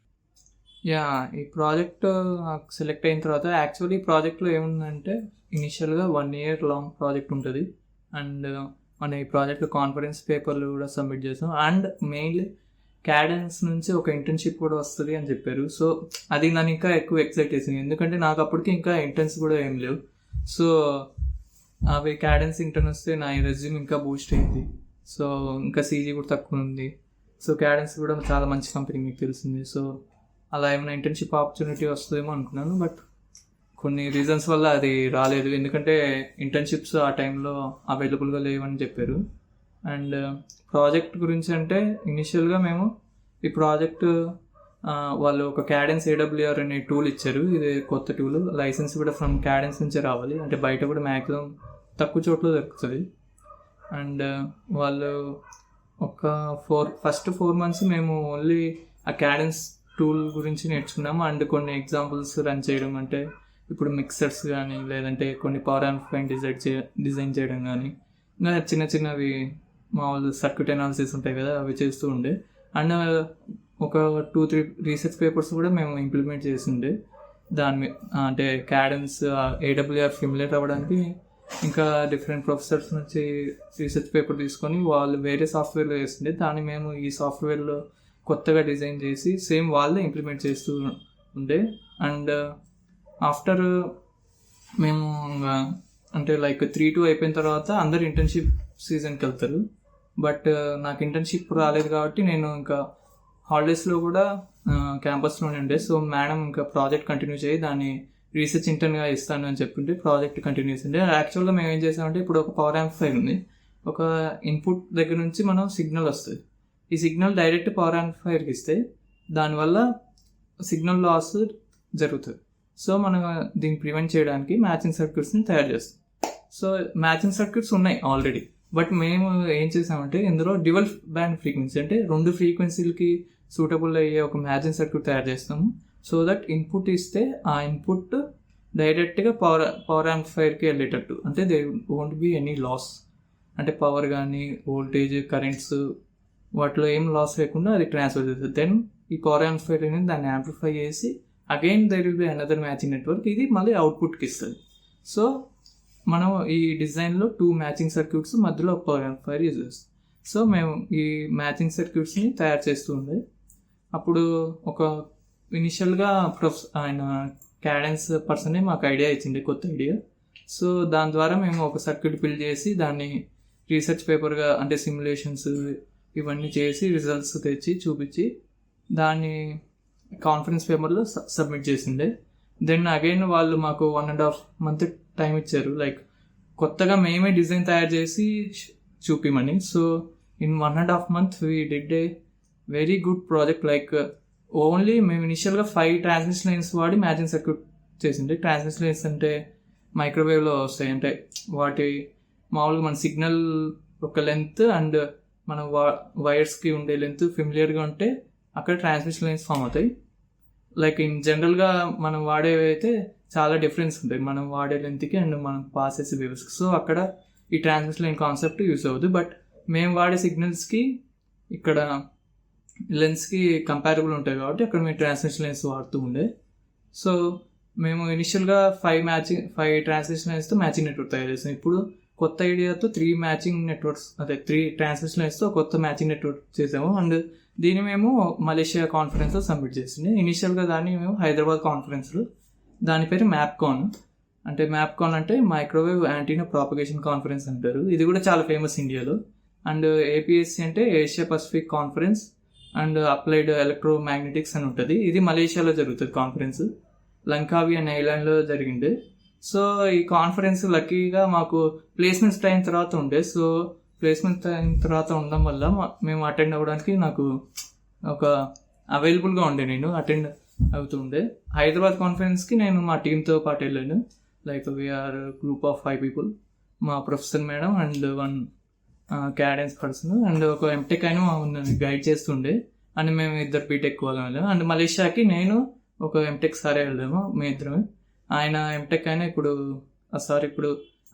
Yeah, ఈ project నాకు select అయిన తర్వాత actually ఈ ప్రాజెక్ట్లో ఏముందంటే ఇనిషియల్గా 1 year లాంగ్ ప్రాజెక్ట్ ఉంటుంది. And మన ఈ ప్రాజెక్ట్లో కాన్ఫరెన్స్ పేపర్లు కూడా సబ్మిట్ చేసాం. అండ్ మెయిన్లీ క్యాడెన్స్ నుంచి ఒక ఇంటర్న్షిప్ కూడా వస్తుంది అని చెప్పారు. సో అది నన్ను ఇంకా ఎక్కువ ఎక్సైట్ చేసింది, ఎందుకంటే నాకు అప్పటికి ఇంకా ఇంటర్న్స్ కూడా ఏం లేవు. సో అవి క్యాడెన్స్ ఇంటర్న్ వస్తే నా రెజ్యూమ్ ఇంకా బూస్ట్ అయింది. సో ఇంకా సీజీ కూడా తక్కువ ఉంది. సో క్యాడెన్స్ కూడా చాలా మంచి కంపెనీ, మీకు తెలిసింది. సో అలా ఏమైనా ఇంటర్న్షిప్ ఆపర్చునిటీ వస్తుందేమో అనుకున్నాను, బట్ కొన్ని రీజన్స్ వల్ల అది రాలేదు, ఎందుకంటే ఇంటర్న్షిప్స్ ఆ టైంలో అవైలబుల్గా లేవని చెప్పారు. అండ్ ప్రాజెక్ట్ గురించి అంటే ఇనిషియల్గా మేము ఈ ప్రాజెక్ట్ వాళ్ళు ఒక క్యాడెన్స్ AWR అనే టూల్ ఇచ్చారు. ఇది కొత్త టూల్, లైసెన్స్ కూడా ఫ్రమ్ క్యాడెన్స్ నుంచే రావాలి, అంటే బయట కూడా మ్యాక్సిమం తక్కువ చోట్ల దొరుకుతుంది. అండ్ వాళ్ళు ఒక ఫస్ట్ 4 months మేము ఓన్లీ ఆ క్యాడెన్స్ టూల్ గురించి నేర్చుకున్నాము. అండ్ కొన్ని ఎగ్జాంపుల్స్ రన్ చేయడం, అంటే ఇప్పుడు మిక్సర్స్ కానీ లేదంటే కొన్ని పవర్ యాంప్లిఫైర్ డిజైన్ చేయడం కానీ, ఇంకా చిన్నవి మామూలు సర్క్యూట్ అనాలిసిస్ ఉంటాయి కదా, అవి చేస్తూ ఉండే. అండ్ ఒక 2-3 రీసెర్చ్ పేపర్స్ కూడా మేము ఇంప్లిమెంట్ చేసిండే దాని మీద. అంటే క్యాడెన్స్, AWR ఫెమిలియర్ అవ్వడానికి ఇంకా డిఫరెంట్ ప్రొఫెసర్స్ నుంచి రీసెర్చ్ పేపర్ తీసుకొని వాళ్ళు వేరే సాఫ్ట్వేర్లో చేస్తుండే, దాన్ని మేము ఈ సాఫ్ట్వేర్లో కొత్తగా డిజైన్ చేసి సేమ్ వాళ్ళే ఇంప్లిమెంట్ చేస్తూ ఉండే. అండ్ ఆఫ్టర్ మేము అంటే లైక్ 3-2 అయిపోయిన తర్వాత అందరు ఇంటర్న్షిప్ సీజన్కి వెళ్తారు. బట్ నాకు ఇంటర్న్షిప్ రాలేదు కాబట్టి నేను ఇంకా హాలిడేస్లో కూడా క్యాంపస్లోనే ఉండే. సో మేడం ఇంకా ప్రాజెక్ట్ కంటిన్యూ చేయి, దాన్ని రీసెర్చ్ ఇంటర్న్గా ఇస్తాను అని చెప్పింటే ప్రాజెక్ట్ కంటిన్యూస్ ఉండే. యాక్చువల్గా మేము ఏం చేసామంటే, ఇప్పుడు ఒక పవర్ యాంప్లిఫైర్ ఉంది, ఒక ఇన్పుట్ దగ్గర నుంచి మనం సిగ్నల్ వస్తుంది. ఈ సిగ్నల్ డైరెక్ట్ పవర్ యాంప్లిఫైర్కి ఇస్తే దానివల్ల సిగ్నల్ లాస్ జరుగుతుంది. సో మనం దీన్ని ప్రివెంట్ చేయడానికి మ్యాచింగ్ సర్క్యూట్స్ని తయారు చేస్తాం. సో మ్యాచింగ్ సర్క్యూట్స్ ఉన్నాయి ఆల్రెడీ, బట్ మేము ఏం చేసామంటే ఇందులో డ్యువల్ బ్యాండ్ ఫ్రీక్వెన్సీ, అంటే 2 ఫ్రీక్వెన్సీలకి సూటబుల్ అయ్యే ఒక మ్యాచింగ్ సర్క్యూట్ తయారు చేస్తాము. సో దట్ ఇన్పుట్ ఇస్తే ఆ ఇన్పుట్ డైరెక్ట్గా పవర్ యాంప్లిఫైర్కి వెళ్ళేటట్టు, అంటే they won't be any loss, అంటే పవర్ కానీ వోల్టేజ్ కరెంట్స్ వాటిలో ఏం లాస్ లేకుండా అది ట్రాన్స్ఫర్ చేస్తుంది. దెన్ ఈ పవర్ యాంప్లిఫైర్ అనేది దాన్ని యాంప్లిఫై చేసి again there will be another matching network, ఇది మళ్ళీ అవుట్పుట్కి ఇస్తుంది. సో మనం ఈ డిజైన్లో 2 మ్యాచింగ్ సర్క్యూట్స్ మధ్యలో ఒక పవర్ యాంప్లిఫైర్ యూజ్ చేస్తాం. సో మేము ఈ మ్యాచింగ్ సర్క్యూట్స్ని తయారు చేస్తూ ఉండే. అప్పుడు ఒక ఇనిషియల్గా ఆయన క్యాడెన్స్ పర్సనే మాకు ఐడియా ఇచ్చింది, కొత్త ఐడియా. సో దాని ద్వారా మేము ఒక సర్క్యూట్ బిల్డ్ చేసి దాన్ని రీసెర్చ్ పేపర్గా, అంటే సిమ్యులేషన్స్ ఇవన్నీ చేసి రిజల్ట్స్ తెచ్చి చూపించి దాన్ని కాన్ఫరెన్స్ పేపర్లో సబ్మిట్ చేసిండే. దెన్ అగైన్ వాళ్ళు మాకు 1.5 month టైం ఇచ్చారు, లైక్ కొత్తగా మేమే డిజైన్ తయారు చేసి చూపిమని. So in 1.5 month we did a very good project. Like only మేము ఇనిషియల్గా 5 ట్రాన్స్మిషన్ లైన్స్ వాడి మ్యాచింగ్ సర్క్యూట్ చేసిండే. ట్రాన్స్మిషన్ లైన్స్ అంటే మైక్రోవేవ్లో వస్తాయి, అంటే వాటి మామూలుగా మన సిగ్నల్ ఒక లెంత్ అండ్ మన వైర్స్కి ఉండే లెంత్ ఫెమిలియర్గా ఉంటే అక్కడ ట్రాన్స్మిషన్ లైన్స్ ఫామ్ అవుతాయి. లైక్ ఇన్ జనరల్గా మనం వాడేవి అయితే చాలా డిఫరెన్స్ ఉంటాయి మనం వాడే లెంత్కి అండ్ మనం పాస్ చేసే వేవ్స్కి. సో అక్కడ ఈ ట్రాన్స్మిషన్ లైన్ కాన్సెప్ట్ యూస్ అవుతుంది. బట్ మేము వాడే సిగ్నల్స్కి ఇక్కడ లెన్స్కి కంపారబుల్ ఉంటాయి కాబట్టి అక్కడ మేము ట్రాన్స్మిషన్ లైన్స్ వాడుతూ ఉండే. సో మేము ఇనిషియల్గా 5 ట్రాన్స్మిషన్ లైన్స్తో మ్యాచింగ్ నెట్వర్క్ తయారు చేస్తాం. ఇప్పుడు కొత్త ఐడియాతో 3 మ్యాచింగ్ నెట్వర్క్స్, అదే 3 ట్రాన్స్మిషన్ లైన్స్తో కొత్త మ్యాచింగ్ నెట్వర్క్ చేసాము. అండ్ దీన్ని మేము మలేషియా కాన్ఫరెన్స్లో సబ్మిట్ చేసింది. ఇనిషియల్గా దాన్ని మేము హైదరాబాద్ కాన్ఫరెన్స్లో, దాని పేరు మ్యాప్కాన్. అంటే మ్యాప్కాన్ అంటే మైక్రోవేవ్ యాంటీనా ప్రాపగేషన్ కాన్ఫరెన్స్ అంటారు. ఇది కూడా చాలా ఫేమస్ ఇండియాలో. అండ్ APSC అంటే Asia Pacific conference and applied electromagnetics అని ఉంటుంది. ఇది మలేషియాలో జరుగుతుంది కాన్ఫరెన్స్, లంకావి అనే ఐలాండ్లో జరిగింది. సో ఈ కాన్ఫరెన్స్ లక్కీగా మాకు ప్లేస్మెంట్స్ టైం తర్వాత ఉండే. సో ప్లేస్మెంట్ టైం తర్వాత ఉండడం వల్ల మేము అటెండ్ అవ్వడానికి నాకు ఒక అవైలబుల్గా ఉండే, నేను అటెండ్ అవుతుండే. హైదరాబాద్ కాన్ఫరెన్స్కి నేను మా టీంతో పాటు వెళ్ళాను. Like we are group of 5 people, మా professor madam and 1 Cadence person and ఒక ఎంటెక్ అయినా గైడ్ చేస్తుండే. అండ్ మేము 2 బీటెక్ వెళ్ళాము. అండ్ మలేషియాకి నేను ఒక ఎంటెక్ సారే వెళ్ళాము, మేము 2. ఆయన ఎంటెక్ అయినా ఇప్పుడు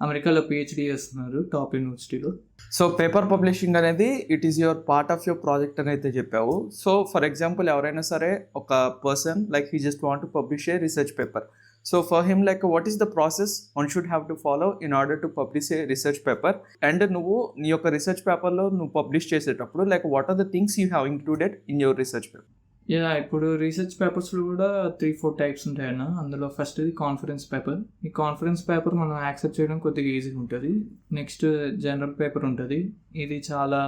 అమెరికాలో PhD చేస్తున్నారు టాప్ యూనివర్సిటీలో. సో పేపర్ పబ్లిషింగ్ అనేది it is your part of your project అని అయితే చెప్పావు. సో ఫర్ ఎగ్జాంపుల్ ఎవరైనా సరే ఒక person like he just want to publish a research paper. So for him like what is the process one should have to follow in order to publish a research paper? And నువ్వు నీ యొక్క research పేపర్లో నువ్వు publish చేసేటప్పుడు like what are the things you have included in your research paper? ఇప్పుడు research పేపర్స్లో కూడా 3-4 types ఉంటాయన్న. అందులో ఫస్ట్ ఇది కాన్ఫరెన్స్ పేపర్. ఈ కాన్ఫరెన్స్ పేపర్ మనం యాక్సెప్ట్ చేయడం కొద్దిగా ఈజీగా ఉంటుంది. నెక్స్ట్ జనరల్ పేపర్ ఉంటుంది. ఇది చాలా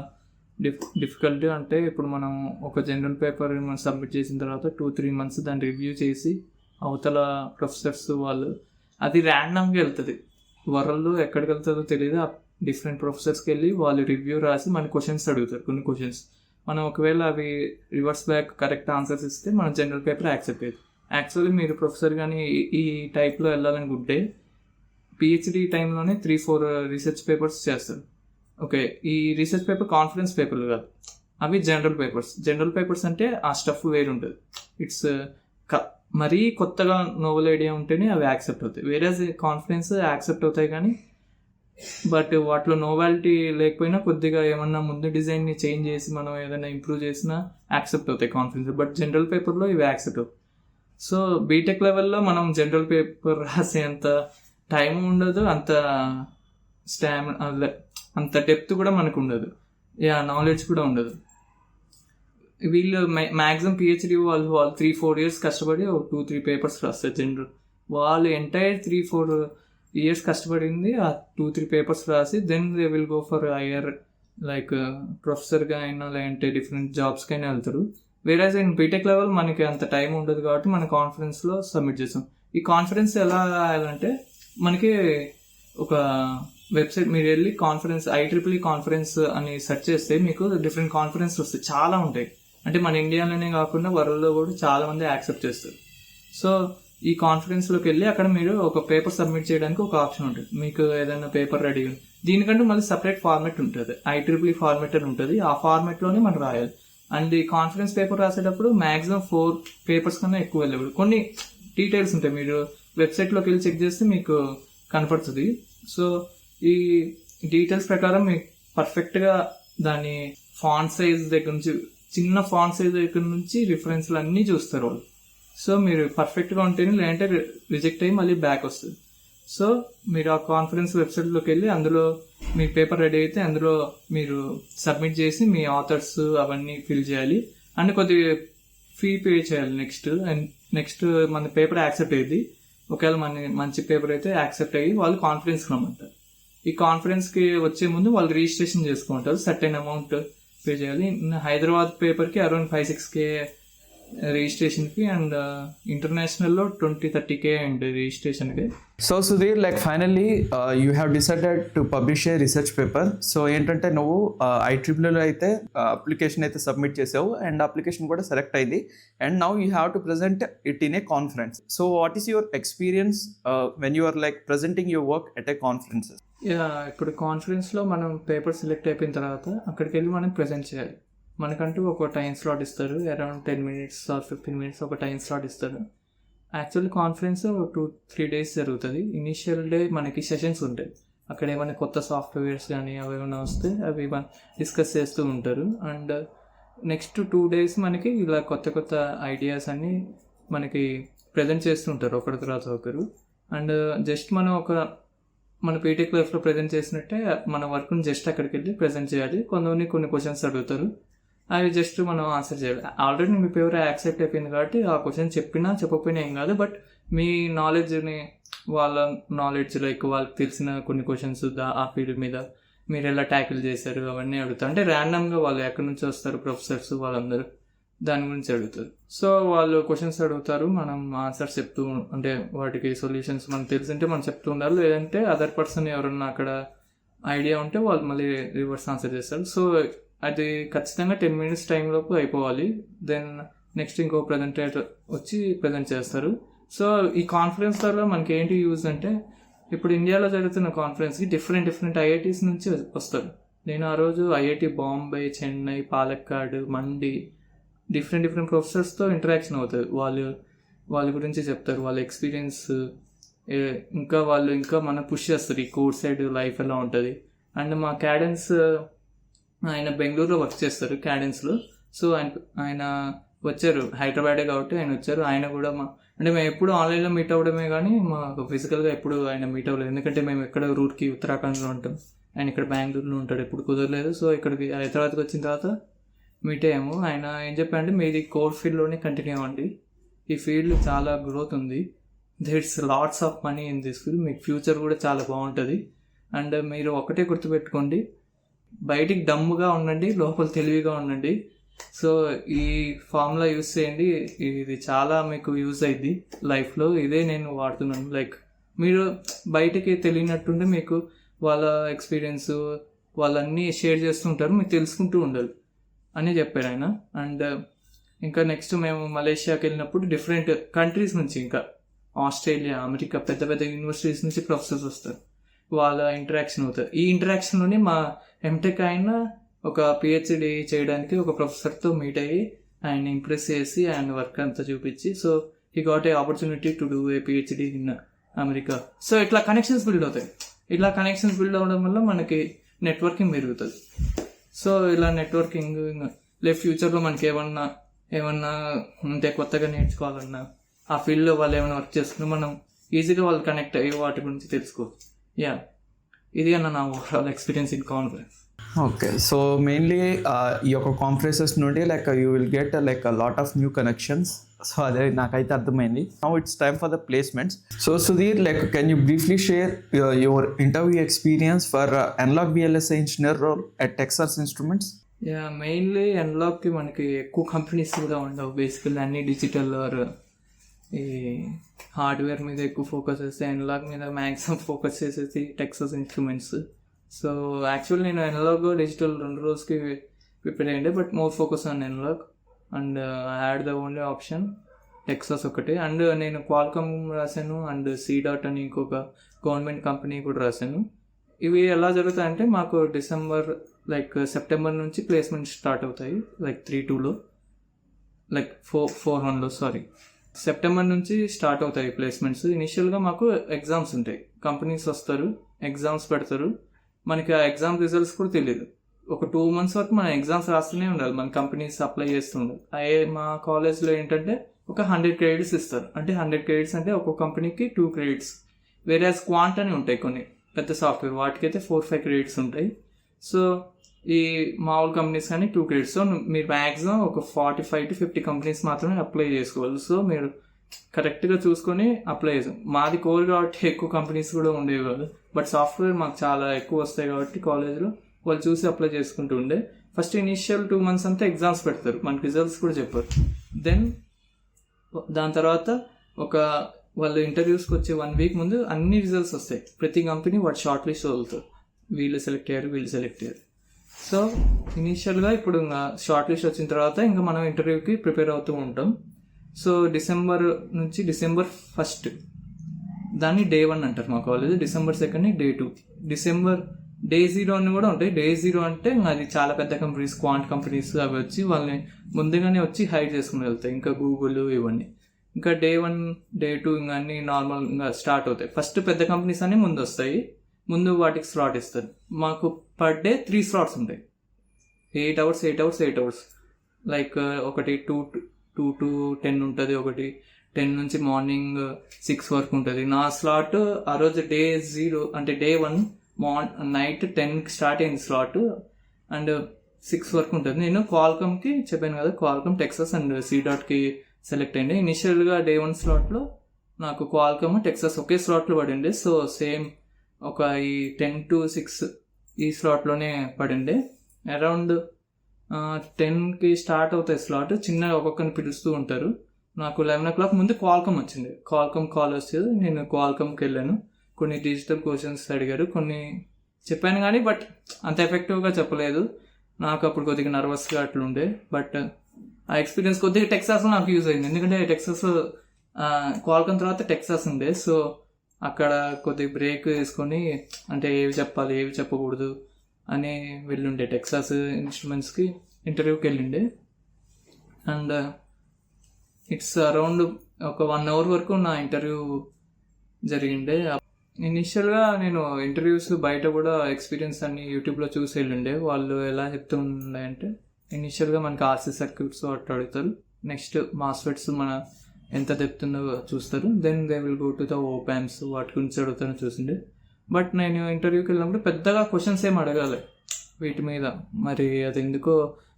డిఫికల్ట్. అంటే ఇప్పుడు మనం ఒక జనరల్ పేపర్ మనం సబ్మిట్ చేసిన తర్వాత 2-3 months దాన్ని రివ్యూ చేసి అవతల ప్రొఫెసర్స్ వాళ్ళు, అది ర్యాండమ్గా వెళ్తుంది, వరల్డ్ ఎక్కడికి వెళ్తుందో తెలియదు. డిఫరెంట్ ప్రొఫెసర్స్కి వెళ్ళి వాళ్ళు రివ్యూ రాసి మన క్వశ్చన్స్ అడుగుతారు. కొన్ని క్వశ్చన్స్ మనం ఒకవేళ అవి రివర్స్ బ్యాక్ కరెక్ట్ ఆన్సర్స్ ఇస్తే మన జనరల్ పేపర్ యాక్సెప్ట్ అయ్యేది. యాక్చువల్లీ మీరు ప్రొఫెసర్ కానీ ఈ టైప్లో వెళ్ళాలనుకుంటే PhD టైంలోనే 3-4 రీసెర్చ్ పేపర్స్ చేస్తారు. ఓకే, ఈ రీసెర్చ్ పేపర్ కాన్ఫరెన్స్ పేపర్లు కాదు, అవి జనరల్ పేపర్స్ అంటే ఆ స్టఫ్ వేరు ఉంటుంది. ఇట్స్ మరీ కొత్తగా నోవెల్ ఐడియా ఉంటేనే అవి యాక్సెప్ట్ అవుతాయి. వేరే కాన్ఫరెన్స్ యాక్సెప్ట్ అవుతాయి కానీ బట్ వాటిలో నోవాలిటీ లేకపోయినా కొద్దిగా ఏమన్నా ముందు డిజైన్ని చేంజ్ చేసి మనం ఏదైనా ఇంప్రూవ్ చేసినా యాక్సెప్ట్ అవుతాయి కాన్ఫరెన్స్. బట్ జనరల్ పేపర్లో ఇవి యాక్సెప్ట్ అవుతాయి. సో బీటెక్ లెవెల్లో మనం జనరల్ పేపర్ రాసేంత టైం ఉండదు, అంత డెప్త్ కూడా మనకు ఉండదు, నాలెడ్జ్ కూడా ఉండదు. వీళ్ళు మ్యాక్సిమం పిహెచ్డి వాళ్ళు 3-4 years కష్టపడి 2-3 పేపర్స్ రాస్తారు జనరల్. వాళ్ళు ఎంటైర్ 3-4 years కష్టపడింది ఆ 2-3 పేపర్స్ రాసి then they will go for higher like ప్రొఫెసర్గా అయినా లేదంటే డిఫరెంట్ జాబ్స్కైనా వెళ్తారు. వేరేజ్ ఇన్ బీటెక్ లెవెల్ మనకి అంత టైం ఉండదు కాబట్టి మన కాన్ఫరెన్స్లో సబ్మిట్ చేస్తాం. ఈ కాన్ఫరెన్స్ ఎలా రాయాలంటే మనకి ఒక వెబ్సైట్ మీరు వెళ్ళి కాన్ఫరెన్స్ IEEE కాన్ఫరెన్స్ అని సెర్చ్ చేస్తే మీకు డిఫరెంట్ కాన్ఫరెన్స్ వస్తాయి, చాలా ఉంటాయి. అంటే మన ఇండియాలోనే కాకుండా వరల్డ్లో కూడా చాలా మంది యాక్సెప్ట్ చేస్తారు. సో ఈ కాన్ఫరెన్స్లోకి వెళ్ళి అక్కడ మీరు ఒక పేపర్ సబ్మిట్ చేయడానికి ఒక ఆప్షన్ ఉంటుంది. మీకు ఏదైనా పేపర్ రెడీ ఉంది, దీనికంటూ మళ్ళీ సపరేట్ ఫార్మాట్ ఉంటుంది, IEEE ఫార్మాట్ అని ఉంటుంది. ఆ ఫార్మాట్లోనే మనం రాయాలి. అండ్ ఈ కాన్ఫరెన్స్ పేపర్ రాసేటప్పుడు మ్యాక్సిమం 4 పేపర్స్ కన్నా ఎక్కువ వెళ్ళేవాడు. కొన్ని డీటెయిల్స్ ఉంటాయి, మీరు వెబ్సైట్లోకి వెళ్ళి చెక్ చేస్తే మీకు కనపడుతుంది. సో ఈ డీటెయిల్స్ ప్రకారం మీకు పర్ఫెక్ట్గా దాని ఫాంట్ సైజ్ దగ్గర నుంచి, చిన్న ఫాంట్ సైజ్ దగ్గర నుంచి రిఫరెన్స్లు అన్నీ చూస్తారు వాళ్ళు. సో మీరు పర్ఫెక్ట్గా ఉంటేనే, లేదంటే రిజెక్ట్ అయ్యి మళ్ళీ బ్యాక్ వస్తుంది. సో మీరు ఆ కాన్ఫరెన్స్ వెబ్సైట్లోకి వెళ్ళి అందులో మీ పేపర్ రెడీ అయితే అందులో మీరు సబ్మిట్ చేసి మీ ఆథర్స్ అవన్నీ ఫిల్ చేయాలి. అండ్ కొద్దిగా ఫీ పే చేయాలి నెక్స్ట్ మన పేపర్ యాక్సెప్ట్ అయ్యింది. ఒకవేళ మంచి పేపర్ అయితే యాక్సెప్ట్ అయ్యి వాళ్ళు కాన్ఫరెన్స్కి రమ్మంటారు. ఈ కాన్ఫరెన్స్కి వచ్చే ముందు వాళ్ళు రిజిస్ట్రేషన్ చేసుకుంటారు, సర్టెన్ అమౌంట్ పే చేయాలి. హైదరాబాద్ పేపర్కి అరౌండ్ 5-6K రిజిస్ట్రేషన్కి, అండ్ ఇంటర్నేషనల్లో 20-30K అండ్ రిజిస్ట్రేషన్కి. So Sudhir, like finally you have decided to publish a research paper. So ఏంటంటే నువ్వు IEEEలో అయితే అప్లికేషన్ అయితే సబ్మిట్ చేసావు అండ్ అప్లికేషన్ కూడా సెలెక్ట్ అయింది. And now you have to present it in a conference. So what is your experience when you are like presenting your work at a conferences? ఇప్పుడు కాన్ఫరెన్స్లో మనం పేపర్ సెలెక్ట్ అయిపోయిన తర్వాత అక్కడికి వెళ్ళి మనం ప్రజెంట్ చేయాలి. మనకంటూ ఒక టైం స్లాట్ ఇస్తారు, అరౌండ్ 10 minutes or 15 minutes ఒక టైం స్లాట్ ఇస్తారు. యాక్చువల్లీ కాన్ఫరెన్స్ 2-3 days జరుగుతుంది. ఇనిషియల్ డే మనకి సెషన్స్ ఉంటాయి, అక్కడ ఏమైనా కొత్త సాఫ్ట్వేర్స్ కానీ అవి ఏమైనా వస్తే అవి డిస్కస్ చేస్తూ ఉంటారు. అండ్ నెక్స్ట్ 2 days మనకి ఇలా కొత్త ఐడియాస్ అన్నీ మనకి ప్రజెంట్ చేస్తుంటారు ఒకరి తర్వాత ఒకరు. అండ్ జస్ట్ మనం మన బీటెక్ లైఫ్లో ప్రజెంట్ చేసినట్టే మన వర్క్ని జస్ట్ అక్కడికి వెళ్ళి ప్రజెంట్ చేయాలి. కొన్ని క్వశ్చన్స్ అడుగుతారు, అవి జస్ట్ మనం ఆన్సర్ చేయాలి. ఆల్రెడీ మీ పేపర్ యాక్సెప్ట్ అయిపోయింది కాబట్టి ఆ క్వశ్చన్ చెప్పకపోయినా ఏం కాదు. బట్ మీ నాలెడ్జ్ని, వాళ్ళ నాలెడ్జ్ లైక్ వాళ్ళకి తెలిసిన కొన్ని క్వశ్చన్స్ ఆ ఫీల్డ్ మీద మీరు ఎలా ట్యాకిల్ చేశారు అవన్నీ అడుగుతారు. అంటే ర్యాండమ్గా వాళ్ళు ఎక్కడి నుంచి వస్తారు ప్రొఫెసర్స్ వాళ్ళందరూ దాని గురించి అడుగుతారు. సో వాళ్ళు క్వశ్చన్స్ అడుగుతారు, మనం ఆన్సర్స్ చెప్తూ, అంటే వాటికి సొల్యూషన్స్ మనకు తెలిసింటే మనం చెప్తూ ఉండాలి. లేదంటే అదర్ పర్సన్ ఎవరన్నా అక్కడ ఐడియా ఉంటే వాళ్ళు మళ్ళీ రివర్స్ ఆన్సర్ చేస్తారు. సో అది ఖచ్చితంగా 10 minutes టైంలోపు అయిపోవాలి. దెన్ నెక్స్ట్ ఇంకో ప్రజెంటేటర్ వచ్చి ప్రజెంట్ చేస్తారు. సో ఈ కాన్ఫరెన్స్ ద్వారా మనకి ఏంటి యూజ్ అంటే, ఇప్పుడు ఇండియాలో జరుగుతున్న కాన్ఫరెన్స్కి డిఫరెంట్ IITs నుంచి వస్తారు. నేను ఆ రోజు IIT బాంబే, చెన్నై, పాలక్కాడ్, మండి డిఫరెంట్ ప్రొఫెసర్స్తో ఇంటరాక్షన్ అవుతుంది. వాళ్ళ గురించి చెప్తారు, వాళ్ళ ఎక్స్పీరియన్స్, ఇంకా వాళ్ళు ఇంకా మనం పుష్ చేస్తారు ఈ కోర్స్ సైడ్ లైఫ్ ఎలా ఉంటుంది. అండ్ మా క్యాడెన్స్ ఆయన బెంగళూరులో వర్క్ చేస్తారు క్యాడెన్స్లో. సో ఆయన వచ్చారు, హైదరాబాదే కాబట్టి ఆయన వచ్చారు. ఆయన కూడా అంటే మేము ఎప్పుడు ఆన్లైన్లో మీట్ అవ్వడమే కానీ మాకు ఫిజికల్గా ఎప్పుడు ఆయన మీట్ అవ్వలేదు. ఎందుకంటే మేము ఎక్కడ రూట్కి ఉత్తరాఖండ్లో ఉంటాం, ఆయన ఇక్కడ బెంగళూరులో ఉంటాడు, ఎప్పుడు కుదరలేదు. సో ఇక్కడికి హైదరాబాద్కి వచ్చిన తర్వాత మీట్ అయ్యాము. ఆయన ఏం చెప్పారంటే, మీది కోర్ ఫీల్డ్లోనే కంటిన్యూ అవ్వండి, ఈ ఫీల్డ్ చాలా గ్రోత్ ఉంది, there is lots of money in this field, మీకు ఫ్యూచర్ కూడా చాలా బాగుంటుంది. అండ్ మీరు ఒకటే గుర్తుపెట్టుకోండి, బయటికి డమ్ముగా ఉండండి, లోపల తెలివిగా ఉండండి. సో ఈ ఫార్ములా యూస్ చేయండి, ఇది చాలా మీకు యూజ్ అయింది లైఫ్లో. ఇదే నేను వాడుతున్నాను. లైక్ మీరు బయటికి తెలియనట్టుంటే మీకు వాళ్ళ ఎక్స్పీరియన్స్ వాళ్ళన్నీ షేర్ చేస్తుంటారు, మీకు తెలుసుకుంటూ ఉండాలి అని చెప్పారు ఆయన. అండ్ ఇంకా నెక్స్ట్ మేము మలేషియాకి వెళ్ళినప్పుడు డిఫరెంట్ కంట్రీస్ నుంచి, ఇంకా ఆస్ట్రేలియా, అమెరికా పెద్ద యూనివర్సిటీస్ నుంచి ప్రొఫెసర్స్ వస్తారు, వాళ్ళ ఇంటరాక్షన్ అవుతారు. ఈ ఇంటరాక్షన్లోనే మా ఎంటెక్ ఆయన ఒక పిహెచ్డి చేయడానికి ఒక ప్రొఫెసర్తో మీట్ అయ్యి ఆయన ఇంప్రెస్ చేసి ఆయన వర్క్ అంతా చూపించి so he got a opportunity to do a PhD in America. So ఇట్లా కనెక్షన్స్ బిల్డ్ అవుతాయి. ఇట్లా కనెక్షన్స్ బిల్డ్ అవ్వడం వల్ల మనకి నెట్వర్కింగ్ పెరుగుతుంది. సో ఇలా నెట్వర్కింగ్ లేదు ఫ్యూచర్లో మనకి ఏమన్నా ఉంటే కొత్తగా నేర్చుకోవాలన్నా ఆ ఫీల్డ్లో వాళ్ళు ఏమైనా వర్క్ చేసుకున్నా మనం ఈజీగా వాళ్ళు కనెక్ట్ అయ్యి వాటి గురించి తెలుసుకోవచ్చు. ఇది అన్న నా overall experience in conference. Okay, so mainly ఈ యొక్క కాన్ఫరెన్సెస్ నుండి like you will get like lot of new connections. So అదే నాకైతే అర్థమైంది. Now it's time for the placements. So Sudhir, like can you briefly share your interview experience for analog VLSI engineer role at Texas Instruments? Mainly అనలాగ్కి మనకి ఎక్కువ companies కూడా ఉండవు. Basically అన్ని digital are ఈ హార్డ్వేర్ మీద ఎక్కువ ఫోకస్ చేస్తే అనలాగ్ మీద మ్యాక్సిమం ఫోకస్ చేసేసి టెక్సాస్ ఇన్స్ట్రుమెంట్స్. సో యాక్చువల్లీ నేను అనలాగ్ డిజిటల్ 2 రోజుకి ప్రిపేర్ అయ్యండి, but more focus on analog and I had the only option Texas ఒకటి. అండ్ నేను క్వాల్కమ్ రాశాను అండ్ C.DOT అని ఇంకొక గవర్నమెంట్ కంపెనీ కూడా రాశాను. ఇవి ఎలా జరుగుతాయంటే మాకు సెప్టెంబర్ నుంచి ప్లేస్మెంట్ స్టార్ట్ అవుతాయి, 3-2లో 4-1లో సెప్టెంబర్ నుంచి స్టార్ట్ అవుతాయి ప్లేస్మెంట్స్. ఇనిషియల్గా మాకు ఎగ్జామ్స్ ఉంటాయి, కంపెనీస్ వస్తారు, ఎగ్జామ్స్ పెడతారు. మనకి ఆ ఎగ్జామ్ రిజల్ట్స్ కూడా తెలియదు. ఒక 2 months వరకు మనం ఎగ్జామ్స్ రాస్తూనే ఉండాలి, మన కంపెనీస్ అప్లై చేస్తుండాలి. మా కాలేజ్లో ఏంటంటే ఒక 100 credits ఇస్తారు. అంటే 100 credits అంటే ఒక్కొక్క కంపెనీకి 2 credits. వేరే క్వాంట్ అని ఉంటాయి కొన్ని పెద్ద సాఫ్ట్వేర్, వాటికైతే 4-5 credits ఉంటాయి. సో ఈ మామూలు కంపెనీస్ కానీ 2 credits. సో మీరు మ్యాక్సిమం ఒక 45 to 50 కంపెనీస్ మాత్రమే అప్లై చేసుకోవాలి. సో మీరు కరెక్ట్గా చూసుకొని అప్లై చేసాం. మాది కోర్ కాబట్టి ఎక్కువ కంపెనీస్ కూడా ఉండేవి కాదు, బట్ సాఫ్ట్వేర్ మాకు చాలా ఎక్కువ వస్తాయి కాబట్టి కాలేజ్లో వాళ్ళు చూసి అప్లై చేసుకుంటూ ఉండే. ఫస్ట్ ఇనిషియల్ 2 months అంతా ఎగ్జామ్స్ పెడతారు, మనకి రిజల్ట్స్ కూడా చెప్పారు. దెన్ దాని తర్వాత వాళ్ళు ఇంటర్వ్యూస్కి వచ్చే 1 week ముందు అన్ని రిజల్ట్స్ వస్తాయి. ప్రతి కంపెనీ వాటి షార్ట్ లిస్ట్ వదులుతారు, వీళ్ళు సెలెక్ట్ అయ్యారు. సో ఇనీషియల్గా ఇప్పుడు ఇంకా షార్ట్ లిస్ట్ వచ్చిన తర్వాత ఇంకా మనం ఇంటర్వ్యూకి ప్రిపేర్ అవుతూ ఉంటాం. సో డిసెంబర్ నుంచి December 1st దాన్ని Day 1 అంటారు మా college, December 2nd Day 2, December Day 0 అని కూడా ఉంటాయి. Day 0 అంటే అది చాలా పెద్ద కంపెనీస్, క్వాంట్ కంపెనీస్ అవి వచ్చి వాళ్ళని ముందుగానే వచ్చి హైర్ చేసుకుని వెళ్తాయి, ఇంకా గూగుల్ ఇవన్నీ. ఇంకా Day 1 Day 2 ఇంకా అన్ని నార్మల్గా స్టార్ట్ అవుతాయి. ఫస్ట్ పెద్ద కంపెనీస్ అన్నీ ముందు వస్తాయి, ముందు వాటికి స్లాట్ ఇస్తారు. మాకు పర్ డే 3 slots ఉంటాయి, 8 hours. ఒకటి 2 to 10 ఉంటుంది, ఒకటి 10 నుంచి మార్నింగ్ 6 వరకు ఉంటుంది. నా స్లాట్ ఆ రోజు Day 0 అంటే Day 1 నైట్ 10కి స్టార్ట్ అయింది స్లాట్ అండ్ 6 వరకు ఉంటుంది. నేను క్వాల్కమ్కి చెప్పాను కదా, క్వాల్కమ్, టెక్సాస్ అండ్ C.DOTకి సెలెక్ట్ అయ్యింది. ఇనిషియల్గా Day 1 స్లాట్లో నాకు క్వాల్కమ్, టెక్సాస్ ఒకే స్లాట్లో పడింది. సో సేమ్ ఒక ఈ 10 to 6 ఈ స్లాట్లోనే పడింది. అరౌండ్ 10కి స్టార్ట్ అవుతాయి స్లాట్, చిన్నగా ఒక్కొక్కరిని పిలుస్తూ ఉంటారు. నాకు 11 o'clock ముందు క్వాల్కమ్ వచ్చింది, క్వాల్కమ్ కాల్ వచ్చేది. నేను క్వాల్కమ్కి వెళ్ళాను, కొన్ని డిజిటల్ క్వశ్చన్స్ అడిగారు, కొన్ని చెప్పాను కానీ బట్ అంత ఎఫెక్టివ్గా చెప్పలేదు. నాకు అప్పుడు కొద్దిగా నర్వస్గా అట్లుండే. బట్ ఆ ఎక్స్పీరియన్స్ కొద్దిగా టెక్సాస్లో నాకు యూజ్ అయింది, ఎందుకంటే టెక్సాస్లో క్వాల్కమ్ తర్వాత టెక్సాస్ ఉండే. సో అక్కడ కొద్దిగా బ్రేక్ తీసుకొని అంటే ఏవి చెప్పాలి ఏవి చెప్పకూడదు అని వెళ్ళుండే టెక్సాస్ ఇన్స్ట్రుమెంట్స్కి ఇంటర్వ్యూకి వెళ్ళిండే. అండ్ ఇట్స్ అరౌండ్ ఒక 1 hour వరకు నా ఇంటర్వ్యూ జరిగిండే. ఇనిషియల్గా నేను ఇంటర్వ్యూస్ బయట కూడా ఎక్స్పీరియన్స్ అన్ని యూట్యూబ్లో చూసి వెళ్ళిండే. వాళ్ళు ఎలా చెప్తుండే అంటే ఇనిషియల్గా మనకి RC సర్క్యూట్స్ అట్లా అడుగుతారు, నెక్స్ట్ మాస్ఫెట్స్ మన ఎంత చెప్తుందో చూస్తారు, then they will go to the op amps, వాటి గురించి అడుగుతారని చూసిండే. బట్ నేను ఇంటర్వ్యూకి వెళ్ళినప్పుడు పెద్దగా క్వశ్చన్స్ ఏం అడగాలి వీటి మీద, మరి అది ఎందుకో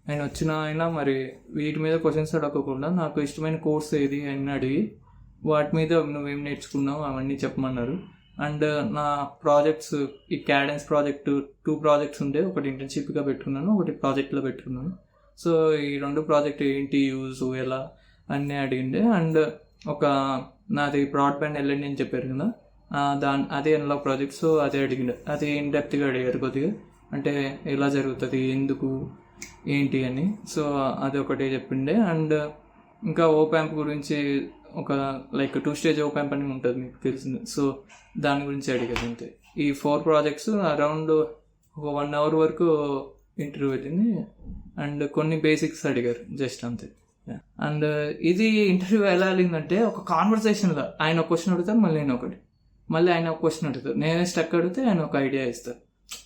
నేను అయినా మరి వీటి మీద క్వశ్చన్స్ అడగకుండా నాకు ఇష్టమైన కోర్స్ ఏది అని అడిగి వాటి మీద నువ్వేం నేర్చుకున్నావు అవన్నీ చెప్పమన్నారు. అండ్ నా ప్రాజెక్ట్స్, ఈ క్యాడెన్స్ ప్రాజెక్ట్ 2 projects ఉండే, ఒకటి ఇంటర్న్షిప్గా పెట్టుకున్నాను, ఒకటి ప్రాజెక్ట్లో పెట్టుకున్నాను. సో ఈ 2 ప్రాజెక్ట్ ఏంటి యూజ్ ఎలా అన్నీ అడిగిండే. అండ్ నాది బ్రాడ్బ్యాండ్ ఎల్ఎండి అని చెప్పారు కదా, అదే అనలాగ్ ప్రాజెక్ట్. సో అదే అడిగిండే, అది ఇన్డెప్త్గా అడిగారు కొద్దిగా, అంటే ఎలా జరుగుతుంది, ఎందుకు, ఏంటి అని. సో అది ఒకటి చెప్పిండే. అండ్ ఇంకా ఓపాంప్ గురించి ఒక 2-stage ఓపాంప్ అని ఉంటుంది మీకు తెలిసింది, సో దాని గురించి అడిగేది అంతే. ఈ 4 projects అరౌండ్ ఒక 1 hour వరకు ఇంటర్వ్యూ వెళ్ళింది. అండ్ కొన్ని బేసిక్స్ అడిగారు జస్ట్ అంతే. అండ్ ఇది ఇంటర్వ్యూ ఎలా వెళ్ళిందంటే ఒక కాన్వర్సేషన్లో ఆయన ఒక క్వశ్చన్ అడుగుతారు, మళ్ళీ నేను ఒకటి, మళ్ళీ ఆయన ఒక క్వశ్చన్ అడుగుతారు, నేనే స్టక్ అడిగితే ఆయన ఒక ఐడియా ఇస్తారు,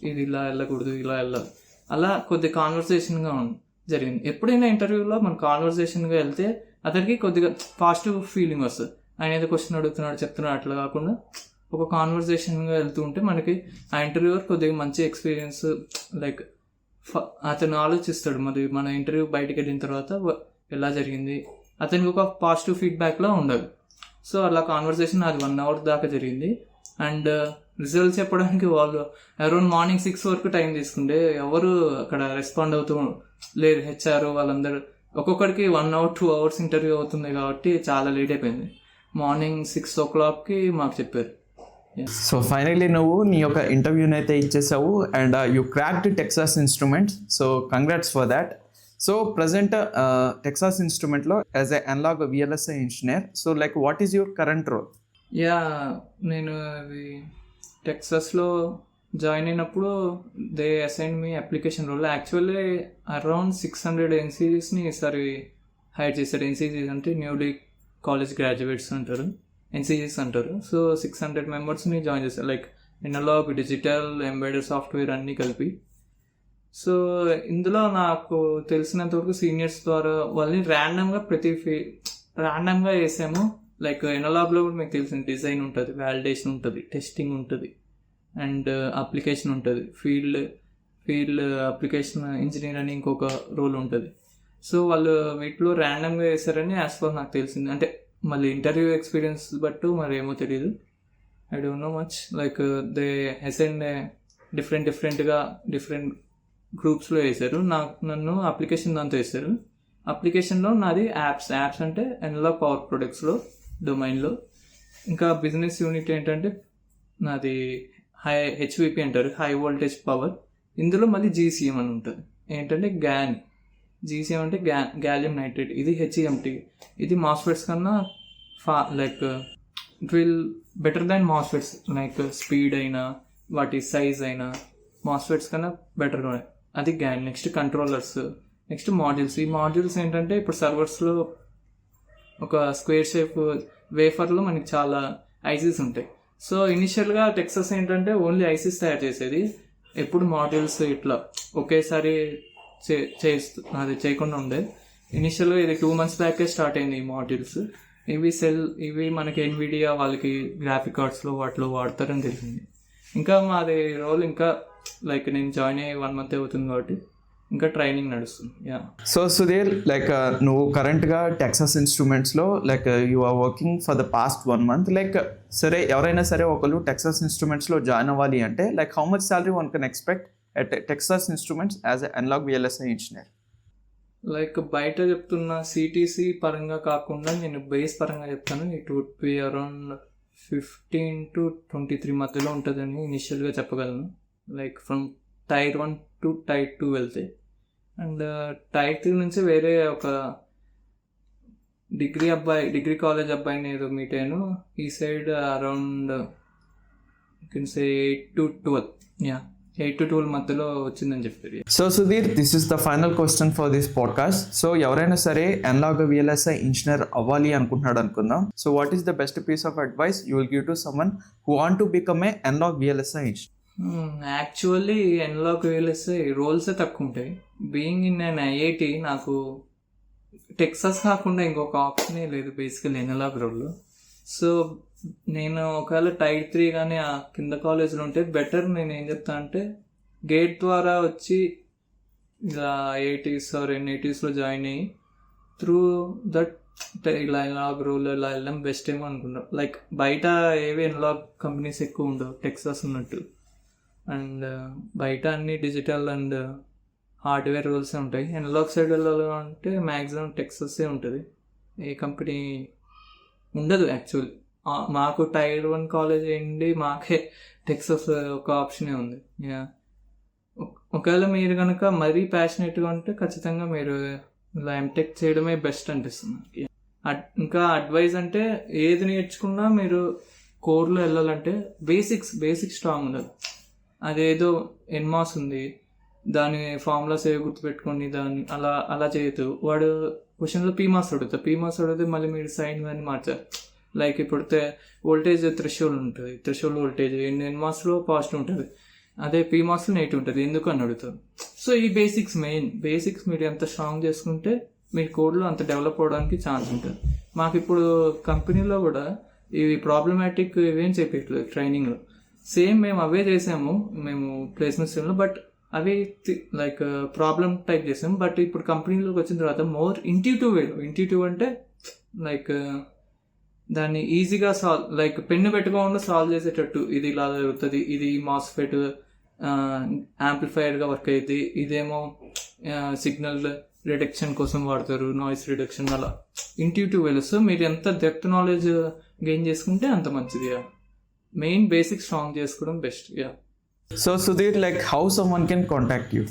ఇది ఇలా వెళ్ళకూడదు ఇలా వెళ్ళాలి, అలా కొద్ది కాన్వర్సేషన్గా జరిగింది. ఎప్పుడైనా ఇంటర్వ్యూలో మన కాన్వర్సేషన్గా వెళ్తే అతనికి కొద్దిగా పాజిటివ్ ఫీలింగ్ వస్తుంది. ఆయన ఏదో క్వశ్చన్ అడుగుతున్నాడు చెప్తున్నాడు అట్లా కాకుండా ఒక కాన్వర్సేషన్గా వెళ్తూ ఉంటే మనకి ఆ ఇంటర్వ్యూవర్ కొద్దిగా మంచి ఎక్స్పీరియన్స్, లైక్ అతను ఆలోచిస్తాడు మరి మన ఇంటర్వ్యూ బయటకు వెళ్ళిన తర్వాత ఎలా జరిగింది, అతనికి ఒక పాజిటివ్ ఫీడ్బ్యాక్లా ఉండాలి. సో అలా కాన్వర్సేషన్ అది 1 hour దాకా జరిగింది. అండ్ రిజల్ట్స్ చెప్పడానికి వాళ్ళు అరౌండ్ మార్నింగ్ 6 వరకు టైం తీసుకుంటే ఎవరు అక్కడ రెస్పాండ్ అవుతూ లేరు. హెచ్ఆర్ వాళ్ళందరూ ఒక్కొక్కడికి 1 hour 2 hours ఇంటర్వ్యూ అవుతుంది కాబట్టి చాలా లేట్ అయిపోయింది. మార్నింగ్ 6 o'clockకి మాకు చెప్పారు. సో ఫైనల్లీ నువ్వు నీ యొక్క ఇంటర్వ్యూని అయితే ఇచ్చేసావు and you cracked Texas Instruments. So congrats for that. So present Texas ఇన్స్ట్రుమెంట్లో as a analog VLSI engineer, so like what is your current role? నేను టెక్సాస్లో జాయిన్ అయినప్పుడు they assign me application role. Actually around 600 ఎన్సీజీస్ని ఈసారి hire చేశారు. ఎన్సీజీస్ అంటే newly college graduates అంటారు, ఎన్సీజీస్ అంటారు. సో 600 మెంబర్స్ని జాయిన్ చేశారు, like analogue, digital, embedded software అన్నీ కలిపి. సో ఇందులో నాకు తెలిసినంతవరకు సీనియర్స్ ద్వారా వాళ్ళని ర్యాండమ్గా వేసాము. లైక్ ఎనలాగ్లో కూడా మీకు తెలిసిన డిజైన్ ఉంటుంది, వ్యాలిడేషన్ ఉంటుంది, టెస్టింగ్ ఉంటుంది, అండ్ అప్లికేషన్ ఉంటుంది, ఫీల్డ్ అప్లికేషన్ ఇంజనీర్ అని ఇంకొక రోల్ ఉంటుంది. సో వాళ్ళు వీటిలో ర్యాండమ్గా వేసారని యాజ్ పర్ నాకు తెలిసింది. అంటే మళ్ళీ ఇంటర్వ్యూ ఎక్స్పీరియన్స్ బట్టు మరి ఏమో తెలియదు, I don't know much. Like they assign different గ్రూప్స్లో వేశారు. నన్ను అప్లికేషన్ దాంతో వేశారు. అప్లికేషన్లో నాది యాప్స్ అంటే ఎనలాగ్ పవర్ ప్రొడక్ట్స్లో డొమైన్లో. ఇంకా బిజినెస్ యూనిట్ ఏంటంటే నాది హెచ్విపి అంటారు, హై వోల్టేజ్ పవర్. ఇందులో మళ్ళీ జీసీఎం అని ఉంటుంది, ఏంటంటే గ్యాన్. జీసీఎం అంటే గ్యాలియం నైట్రేట్, ఇది హెచ్ఈఎంటీ. ఇది మాస్ఫెట్స్ కన్నా like it will better than MOSFETs, like speed అయినా వాటి సైజ్ అయినా మాస్ఫెట్స్ కన్నా బెటర్గా ఉన్నాయి. అది GaN. Next controllers, next modules. ఈ మాడ్యూల్స్ ఏంటంటే ఇప్పుడు సర్వర్స్లో ఒక స్క్వేర్ షేప్ వేఫర్లో మనకి చాలా ఐసీస్ ఉంటాయి. సో ఇనిషియల్గా టెక్సాస్ ఏంటంటే ఓన్లీ ఐసీస్ తయారు చేసేది, ఎప్పుడు మాడ్యూల్స్ ఇట్లా ఒకేసారి అది చేయకుండా ఉండేది. ఇనిషియల్గా ఇది 2 months బ్యాకే స్టార్ట్ అయింది ఈ మాడ్యూల్స్. ఇవి మనకి ఎన్విడియా వాళ్ళకి గ్రాఫిక్ కార్డ్స్లో వాటిలో వాడతారని తెలిసింది. ఇంకా మాది రోల్ ఇంకా లైక్ నేను జాయిన్ అయ్యి 1 month అవుతుంది కాబట్టి ఇంకా ట్రైనింగ్ నడుస్తుంది. సో సుధీర్, లైక్ నువ్వు కరెంట్గా టెక్సాస్ ఇన్స్ట్రుమెంట్స్లో like you are working for the past 1 month. Like సరే ఎవరైనా సరే ఒకళ్ళు టెక్సాస్ ఇన్స్ట్రుమెంట్స్లో జాయిన్ అవ్వాలి అంటే like how much salary one can expect at Texas Instruments as a analog VLSI engineer? Like బయట చెప్తున్న సిటీసీ పరంగా కాకుండా నేను బేస్ పరంగా చెప్తాను. It would be around 15 to 23 మధ్యలో ఉంటుందని ఇనిషియల్గా చెప్పగలను. Like from Tier 1 to Tier 2 వెళ్తే. అండ్ Tier 3 నుంచి వేరే ఒక డిగ్రీ కాలేజ్ అబ్బాయిని ఏదో మీట్ అయ్యాను. ఈ side around can say 8 to 12. 8 to 12 మధ్యలో వచ్చిందని చెప్పారు. So Sudhir, this is the final question for this podcast. So ఎవరైనా సరే అనలాగ్ విఎల్ఎస్ఐ ఇంజనీర్ అవ్వాలి అనుకుంటున్నాడు అనుకుందాం. So what is the best piece of advice you will give to someone who want to become a analog VLSI engineer? Actually analog VLSI రోల్సే తక్కువ ఉంటాయి. Being in an IIT నాకు Texas కాకుండా ఇంకొక ఆప్షనే లేదు బేసికల్ ఎనలాగ్ రోల్. సో నేను ఒకవేళ Tier 3 కానీ ఆ కింద కాలేజ్లో ఉంటే బెటర్. నేను ఏం చెప్తా అంటే గేట్ ద్వారా వచ్చి ఇలా ఐఐటీస్ ఆర్ ఎన్ఐటీస్లో జాయిన్ అయ్యి త్రూ దట్ ఇలా ఎనలాగ్ రోల్ ఇలా వెళ్ళడం బెస్ట్ ఏమో అనుకుంటాం. లైక్ బయట ఏవి ఎనలాగ్ కంపెనీస్ ఎక్కువ ఉండవు టెక్సాస్ ఉన్నట్టు. అండ్ బయట అన్ని డిజిటల్ అండ్ హార్డ్వేర్ రోల్సే ఉంటాయి. ఎనలాగ్ సైడ్ వెళ్ళాలంటే మ్యాక్సిమం టెక్సాసే ఉంటుంది, ఏ కంపెనీ ఉండదు. యాక్చువల్లీ మాకు Tier 1 కాలేజ్ అయ్యింది, మాకే టెక్సాస్ ఒక ఆప్షనే ఉంది. ఒకవేళ మీరు కనుక మరీ ప్యాషనేట్గా ఉంటే ఖచ్చితంగా మీరు ఇలా ఎంటెక్ చేయడమే బెస్ట్ అనిపిస్తుంది. ఇంకా అడ్వైజ్ అంటే ఏది నేర్చుకున్నా మీరు కోర్లో వెళ్ళాలంటే బేసిక్ స్ట్రాంగ్ ఉండదు. అదేదో ఎన్మాస్ ఉంది, దాని ఫార్ములాస్ ఏవి గుర్తుపెట్టుకొని దాన్ని అలా అలా చేయొద్దు. వాడు క్వశ్చన్లో పీమాస్ అడిగితే మళ్ళీ మీరు సైన్ అని మార్చారు. లైక్ ఇప్పుడు వోల్టేజ్ థ్రెషోల్డ్ ఉంటుంది, థ్రెషోల్డ్ వోల్టేజ్ ఎన్మాస్లో పాజిటివ్ ఉంటుంది, అదే పీమాస్లో నెగిటివ్ ఉంటుంది, ఎందుకు అని అడుగుతారు. సో ఈ బేసిక్స్ మీరు ఎంత స్ట్రాంగ్ చేసుకుంటే మీ కోడ్లో అంత డెవలప్ అవ్వడానికి ఛాన్స్ ఉంటుంది. మాకు ఇప్పుడు కంపెనీలో కూడా ఇవి ప్రాబ్లమాటిక్ ఇవేం చెప్పట్లేదు ట్రైనింగ్లో. సేమ్ మేము అవే చేసాము మేము ప్లేస్మెంట్స్లో, బట్ అవి లైక్ ప్రాబ్లమ్ టైప్ చేసాము. బట్ ఇప్పుడు కంపెనీలోకి వచ్చిన తర్వాత మోర్ ఇంట్యూటివ్ అంటే లైక్ దాన్ని ఈజీగా లైక్ పెన్ను పెట్టుకోకుండా సాల్వ్ చేసేటట్టు, ఇది ఇలా జరుగుతుంది, ఇది మాస్ఫెట్ యాంప్లిఫైయర్గా వర్క్ అవుతుంది, ఇదేమో సిగ్నల్ రిడక్షన్ కోసం వాడతారు, నాయిస్ రిడక్షన్, అలా ఇంట్యూటివ్ వేలో. సో మీరు ఎంత డెప్త్ నాలెడ్జ్ గెయిన్ చేసుకుంటే అంత మంచిది. మెయిన్ బేసిక్ స్ట్రాంగ్ చేసుకోవడం best. So Sudhir, like how someone can contact you?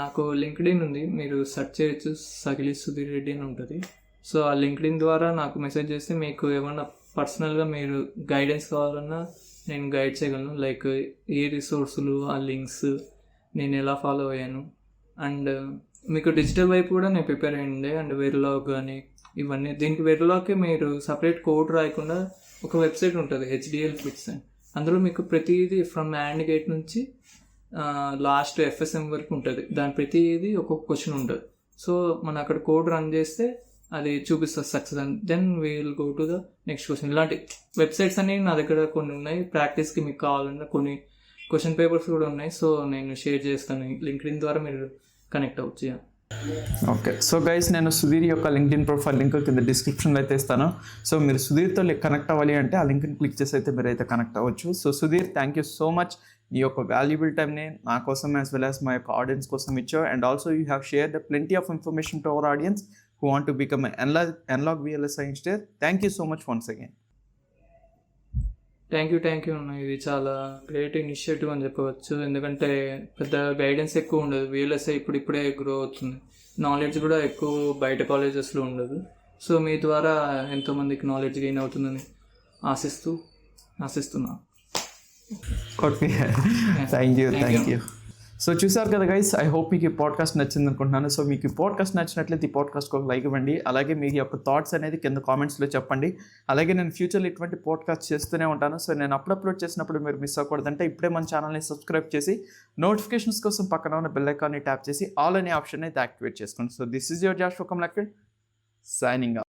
నాకు లింక్డ్ఇన్ ఉంది, మీరు సెర్చ్ చేయొచ్చు, సగిలి సుధీర్ రెడ్డి అని ఉంటుంది. సో ఆ లింక్డ్ఇన్ ద్వారా నాకు మెసేజ్ చేస్తే మీకు ఏమన్నా పర్సనల్గా మీరు గైడెన్స్ కావాలన్నా నేను గైడ్ చేయగలను. లైక్ ఏ రిసోర్సులు, ఆ లింక్స్ నేను ఎలా ఫాలో అయ్యాను, అండ్ మీకు డిజిటల్ వైపు కూడా నేను ప్రిపేర్ అయ్యిండే. అండ్ వెరిలాగ్ కానీ ఇవన్నీ, దీనికి వెరిలాగ్కి మీరు సపరేట్ కోడ్ రాయకుండా ఒక వెబ్సైట్ ఉంటుంది HDL బిట్స్ అని, అందులో మీకు ప్రతిదీ ఫ్రమ్ యాండ్ గేట్ నుంచి లాస్ట్ FSM వరకు ఉంటుంది. దాని ప్రతిదీ ఒక్కొక్క క్వశ్చన్ ఉంటుంది. సో మనం అక్కడ కోడ్ రన్ చేస్తే అది చూపిస్తుంది సక్సెస్ అని, then we will go to the next question. ఇలాంటి వెబ్సైట్స్ అనేవి నా దగ్గర కొన్ని ఉన్నాయి. ప్రాక్టీస్కి మీకు కావాలన్నా కొన్ని క్వశ్చన్ పేపర్స్ కూడా ఉన్నాయి. సో నేను షేర్ చేస్తాను, లింక్డ్ఇన్ ద్వారా మీరు కనెక్ట్ అవ్వచ్చు. ఓకే, సో గైస్, నేను సుధీర్ యొక్క లింక్డ్ఇన్ ప్రొఫైల్ లింక్ కింద డిస్క్రిప్షన్లో అయితే ఇస్తాను. సో మీరు సుధీర్తో కనెక్ట్ అవ్వాలి అంటే ఆ లింక్ని క్లిక్ చేసి అయితే మీరు అయితే కనెక్ట్ అవ్వచ్చు. So Sudhir, thank you so much. మీ యొక్క వాల్యుబుల్ టైంని నా కోసం యాజ్ వెల్ యాజ్ మా యొక్క ఆడియన్స్ కోసం ఇచ్చావు. And also you have shared plenty of information to our audience who want to become an analog VLSI engineer. Thank you so much once again. Thank you అన్న. ఇది చాలా great initiative అని చెప్పవచ్చు. ఎందుకంటే పెద్ద గైడెన్స్ ఎక్కువ ఉండదు. VLSI ఇప్పుడే గ్రో అవుతుంది. నాలెడ్జ్ కూడా ఎక్కువ బయట కాలేజెస్లో ఉండదు. సో మీ ద్వారా ఎంతోమందికి నాలెడ్జ్ గెయిన్ అవుతుందని ఆశిస్తున్నా. Thank you. సో చూసారు కదా గైస్, ఐ హోప్ మీకు ఈ పాడ్కాస్ట్ నచ్చింది అనుకుంటున్నాను. సో మీకు ఈ పాడ్కాస్ట్ నచ్చినట్లయితే ఈ పాడ్కాస్ట్కి ఒక లైక్ ఇవ్వండి. అలాగే మీ యొక్క థాట్స్ అనేది కింద కామెంట్స్లో చెప్పండి. అలాగే నేను ఫ్యూచర్లో ఇటువంటి పాడ్కాస్ట్ చేస్తూనే ఉంటాను. సో నేను అప్లోడ్ చేసినప్పుడు మీరు మిస్ అవ్వకూడదంటే ఇప్పుడే మన ఛానల్ని సబ్స్క్రైబ్ చేసి నోటిఫికేషన్స్ కోసం పక్కన ఉన్న బెల్ ఐకాన్ని ట్యాప్ చేసి ఆల్ అనే ఆప్షన్ అయితే యాక్టివేట్ చేసుకోండి. So this is your Josh from lucky signing off.